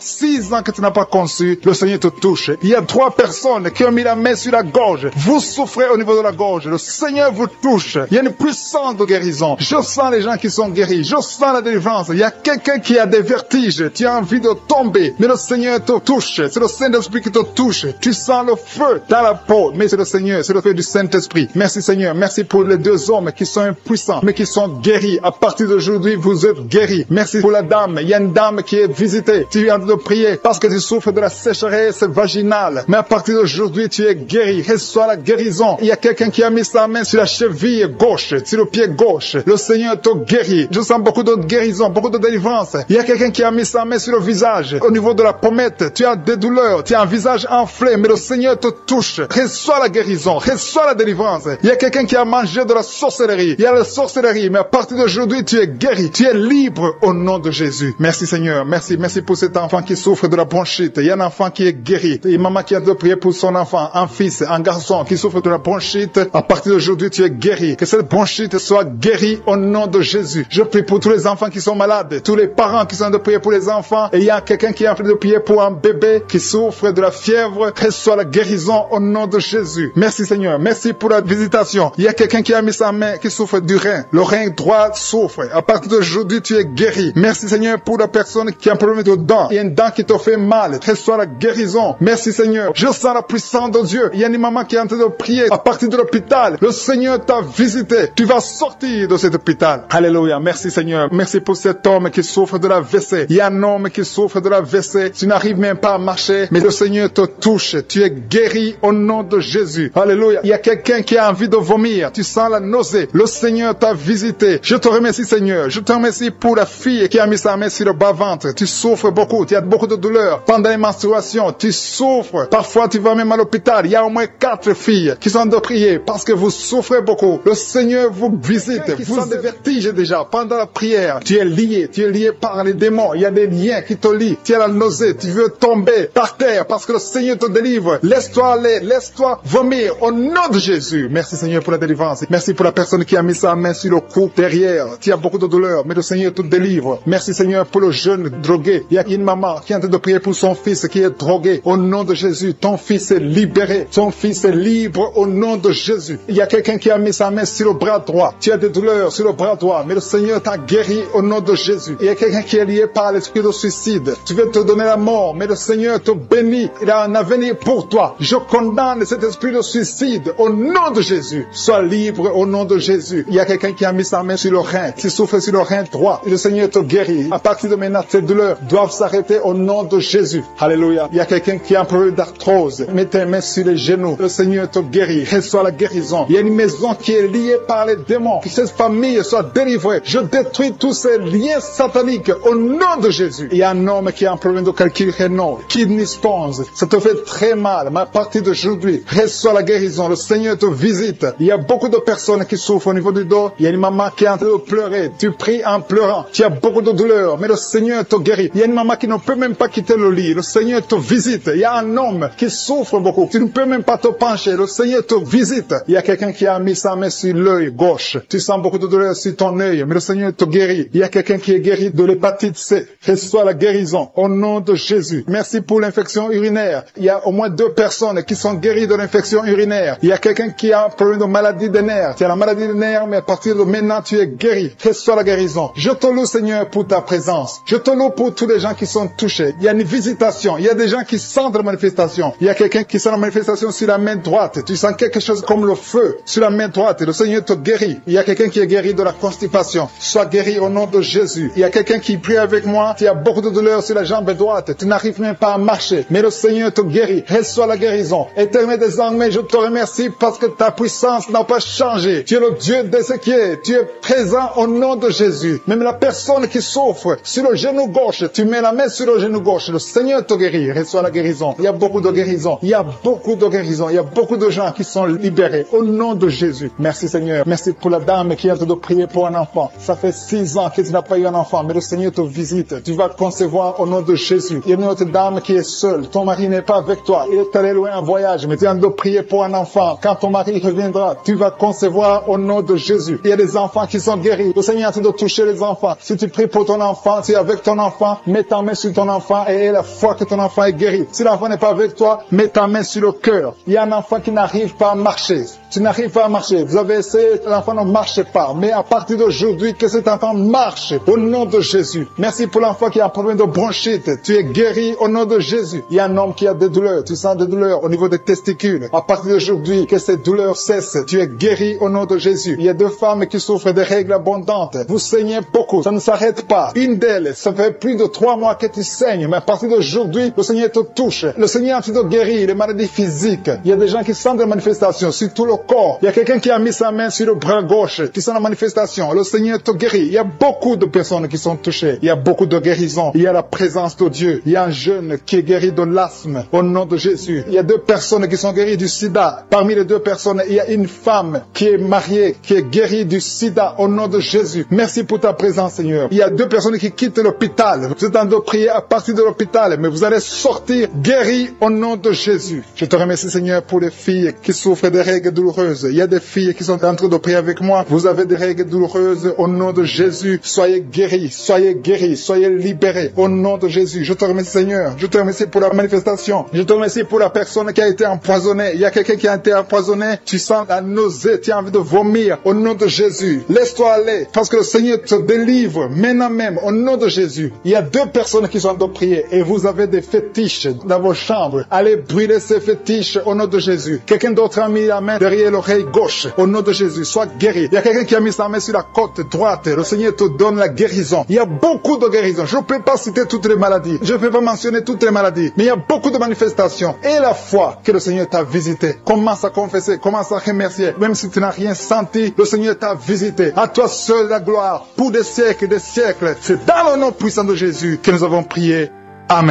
[SPEAKER 1] que tu n'as pas conçu, le Seigneur te touche. Il y a 3 personnes qui ont mis la main sur la gorge, vous souffrez au niveau de la gorge, le Seigneur vous touche. Il y a une puissance de guérison. Je sens les gens qui sont guéris, je sens la délivrance. Il y a quelqu'un qui a des vertiges, tu as envie de tomber, mais le Seigneur te touche, c'est le Saint-Esprit qui te touche. Tu sens le feu dans la peau, mais c'est le Seigneur, c'est le feu du Saint-Esprit. Merci Seigneur, merci pour les 2 hommes qui sont impuissants, mais qui sont guéris. À partir d'aujourd'hui, vous êtes guéris. Merci pour la dame, il y a une dame qui est visitée, tu viens de prier parce que tu souffres de la sécheresse vaginale, mais à partir d'aujourd'hui, tu es guéri. Reçois la guérison. Il y a quelqu'un qui a mis sa main sur la cheville gauche, sur le pied gauche. Le Seigneur te guérit. Je sens beaucoup de guérison, beaucoup de délivrance. Il y a quelqu'un qui a mis sa main sur le visage, au niveau de la pommette. Tu as des douleurs, tu as un visage enflé, mais le Seigneur te touche. Reçois la guérison, reçois la délivrance. Il y a quelqu'un qui a mangé de la sorcellerie. Il y a la sorcellerie, mais à partir d'aujourd'hui, tu es guéri. Tu es libre au nom de Jésus. Merci Seigneur, merci pour cet enfant qui souffre de la bronchite. Il y a un enfant qui est guéri. Et maman qui a de prier pour son enfant, un fils, un garçon qui souffre de la bronchite. À partir d'aujourd'hui, tu es guéri. Que cette bronchite soit guérie au nom de Jésus. Je prie pour tous les enfants qui sont malades, tous les parents qui sont de prier pour les enfants. Et il y a quelqu'un qui est en train de prier pour un bébé qui souffre de la fièvre. Reçois la guérison au nom de Jésus. Merci Seigneur, merci pour la visitation. Il y a quelqu'un qui a mis sa main qui souffre du rein. Le rein droit souffre. À partir d'aujourd'hui, tu es guéri. Merci Seigneur pour la personne qui a un problème de dents. Il y a une dent qui te fait mal. Reçois la guérison. Merci Seigneur. Je sens la puissance de Dieu. Il y a une maman qui est en train de prier à partir de l'hôpital. Le Seigneur t'a visité. Tu vas sortir de cet hôpital. Alléluia. Merci Seigneur. Merci pour cet homme qui souffre de la WC. Il y a un homme qui souffre de la WC. Tu n'arrives même pas à marcher, mais le Seigneur te touche. Tu es guéri au nom de Jésus. Alléluia. Il y a quelqu'un qui a envie de vomir. Tu sens la nausée. Le Seigneur t'a visité. Je te remercie Seigneur. Je te remercie pour la fille qui a mis sa main sur le bas-ventre. Tu souffres beaucoup. Tu as beaucoup de douleurs. Pendant les menstruations, tu souffres. Parfois, tu vas même à l'hôpital. Il y a au moins 4 filles qui sont de prier parce que vous souffrez beaucoup. Le Seigneur vous visite. Vous avez des vertiges déjà pendant la prière. Tu es lié par les démons. Il y a des liens qui te lient. Tu as la nausée. Tu veux tomber par terre parce que le Seigneur te délivre. Laisse-toi aller. Laisse-toi vomir au nom de Jésus. Merci Seigneur pour la délivrance. Merci pour la personne qui a mis sa main sur le cou derrière. Tu as beaucoup de douleur, mais le Seigneur te délivre. Merci Seigneur pour le jeune drogué. Il y a une maman qui est en train de prier pour son fils qui est drogué. Au nom de Jésus, ton fils est libéré. Ton fils est libre au nom de Jésus. Il y a quelqu'un qui a mis sa main sur le bras droit. Tu as des douleurs sur le bras droit, mais le Seigneur t'a guéri au nom de Jésus. Il y a quelqu'un qui est lié par l'esprit de suicide. Tu veux te donner la mort, mais le Seigneur te bénit. Il a un avenir pour toi. Je condamne cet esprit de suicide au nom de Jésus. Sois libre au nom de Jésus. Il y a quelqu'un qui a mis sa main sur le rein. Tu souffres sur le rein droit. Et le Seigneur te guérit. À partir de maintenant, tes douleurs doivent s'arrêter au nom de Jésus. Alléluia. Il y a quelqu'un qui a un problème d'arthrose. Mets tes mains sur les genoux. Le Seigneur te guérit. Reçois la guérison. Il y a une maison qui est liée par les démons. Que cette famille soit délivrée. Je détruis tous ces liens sataniques au nom de Jésus. Il y a un homme qui a un problème de calcul rénal. Kidney stones. Ça te fait très mal. Mais à partir d'aujourd'hui, reçois la guérison. Le Seigneur te visite. Il y a beaucoup de personnes qui souffrent au niveau du dos. Il y a une maman qui est en train de pleurer. Tu pries en pleurant. Tu as beaucoup de douleur. Mais le Seigneur te guérit. Il y a une maman qui ne peut même pas quitter le lit. Le Seigneur te visite. Il y a un homme qui souffre beaucoup. Tu ne peux même pas te pencher. Le Seigneur te visite. Il y a quelqu'un qui a mis sa main sur l'œil gauche. Tu sens beaucoup de douleur sur ton œil. Mais le Seigneur te guérit. Il y a quelqu'un qui est guéri de l'hépatite C. Reçois la guérison au nom de Jésus. Merci pour l'infection urinaire. Il y a au moins 2 personnes qui sont guéries de l'infection urinaire. Il y a quelqu'un qui a un problème de maladie des nerfs. Tu as la maladie des nerfs, mais à partir de maintenant, tu es guéri. Reçois la guérison. Je te loue, Seigneur, pour ta présence. Je te loue pour tous les gens qui sont touchés. Il y a une visitation. Il y a des gens qui sentent la manifestation. Il y a quelqu'un qui sent la manifestation sur la main droite. Tu sens quelque chose comme le feu sur la main droite. Le Seigneur te guérit. Il y a quelqu'un qui est guéri de la constipation. Sois guéri au nom de Jésus. Il y a quelqu'un qui prie avec moi. Tu as beaucoup de douleur sur la jambe droite. Tu n'arrives même pas à marcher. Mais le Seigneur te guérit. Reçois la guérison. Éternel des armées, je te remercie parce que ta puissance n'a pas changé. Tu es le Dieu d'Ézéchiel. Tu es présent au nom de Jésus. Même la personne qui souffre sur le genou gauche, tu mets la main sur le genou gauche. Le Seigneur te guérit. Reçois la guérison. Il y a beaucoup de guérison. Il y a beaucoup de guérison. Il y a beaucoup de gens qui sont libérés au nom de Jésus. Merci Seigneur. Merci pour la dame qui est en train de prier pour un enfant. Ça fait 6 ans que tu n'as pas eu un enfant, mais le Seigneur te visite. Tu vas concevoir au nom de Jésus. Il y a une autre dame qui est seule. Ton mari n'est pas avec toi. Il est allé loin en voyage, mais tu es en train de prier pour un enfant. Quand ton mari reviendra, tu vas concevoir au nom de Jésus. Il y a des enfants qui sont guéris. Le Seigneur est en train de toucher les enfants. Si tu pries pour ton enfant, tu es avec ton enfant, mets ta main sur ton enfant et aie la foi que ton enfant est guéri. Si l'enfant n'est pas avec toi, mets ta main sur le cœur. Il y a un enfant qui n'arrive pas à marcher. Tu n'arrives pas à marcher. Vous avez essayé, l'enfant ne marche pas. Mais à partir d'aujourd'hui, que cet enfant marche au nom de Jésus. Merci pour l'enfant qui a un problème de bronchite. Tu es guéri au nom de Jésus. Il y a un homme qui a des douleurs. Tu sens des douleurs au niveau des testicules. À partir d'aujourd'hui, que ces douleurs cessent. Tu es guéri au nom de Jésus. Il y a deux femmes qui souffrent de règles abondantes. Vous saignez beaucoup. Ça ne s'arrête pas. Une d'elles, ça fait plus de 3 mois que tu saignes. Mais à partir d'aujourd'hui, le Seigneur te touche. Le Seigneur te guérit les maladies physiques. Il y a des gens qui sentent des manifestations sur tout le corps. Il y a quelqu'un qui a mis sa main sur le bras gauche, qui sent la manifestation. Le Seigneur te guérit. Il y a beaucoup de personnes qui sont touchées. Il y a beaucoup de guérisons. Il y a la présence de Dieu. Il y a un jeune qui est guéri de l'asthme au nom de Jésus. Il y a 2 personnes qui sont guéries du sida. Parmi les 2 personnes, il y a une femme qui est mariée, qui est guérie du sida au nom de Jésus. Merci pour ta présence, Seigneur. Il y a 2 personnes qui quittent l'hôpital. Vous êtes en train de prier à partir de l'hôpital, mais vous allez sortir guéris au nom de Jésus. Je te remercie, Seigneur, pour les filles qui souffrent des règles douloureuses. Il y a des filles qui sont en train de prier avec moi. Vous avez des règles douloureuses au nom de Jésus. Soyez guéris, soyez libérés au nom de Jésus. Je te remercie, Seigneur. Je te remercie pour la manifestation. Je te remercie pour la personne qui a été empoisonnée. Il y a quelqu'un qui a été empoisonné. Tu sens la nausée, tu as envie de vomir au nom de Jésus. Laisse-toi aller parce que le Seigneur te délivre maintenant même au nom de Jésus. Il y a 2 personnes qui sont en train de prier et vous avez des fétiches dans vos chambres. Allez brûler ces fétiches au nom de Jésus. Quelqu'un d'autre a mis la main derrière l'oreille gauche. Au nom de Jésus, sois guéri. Il y a quelqu'un qui a mis sa main sur la côte droite. Le Seigneur te donne la guérison. Il y a beaucoup de guérisons. Je ne peux pas citer toutes les maladies. Je ne peux pas mentionner toutes les maladies. Mais il y a beaucoup de manifestations. Et la foi que le Seigneur t'a visité. Commence à confesser. Commence à remercier. Même si tu n'as rien senti, le Seigneur t'a visité. À toi seul la gloire. Pour des siècles et des siècles. C'est dans le nom puissant de Jésus que nous avons prié. Amen.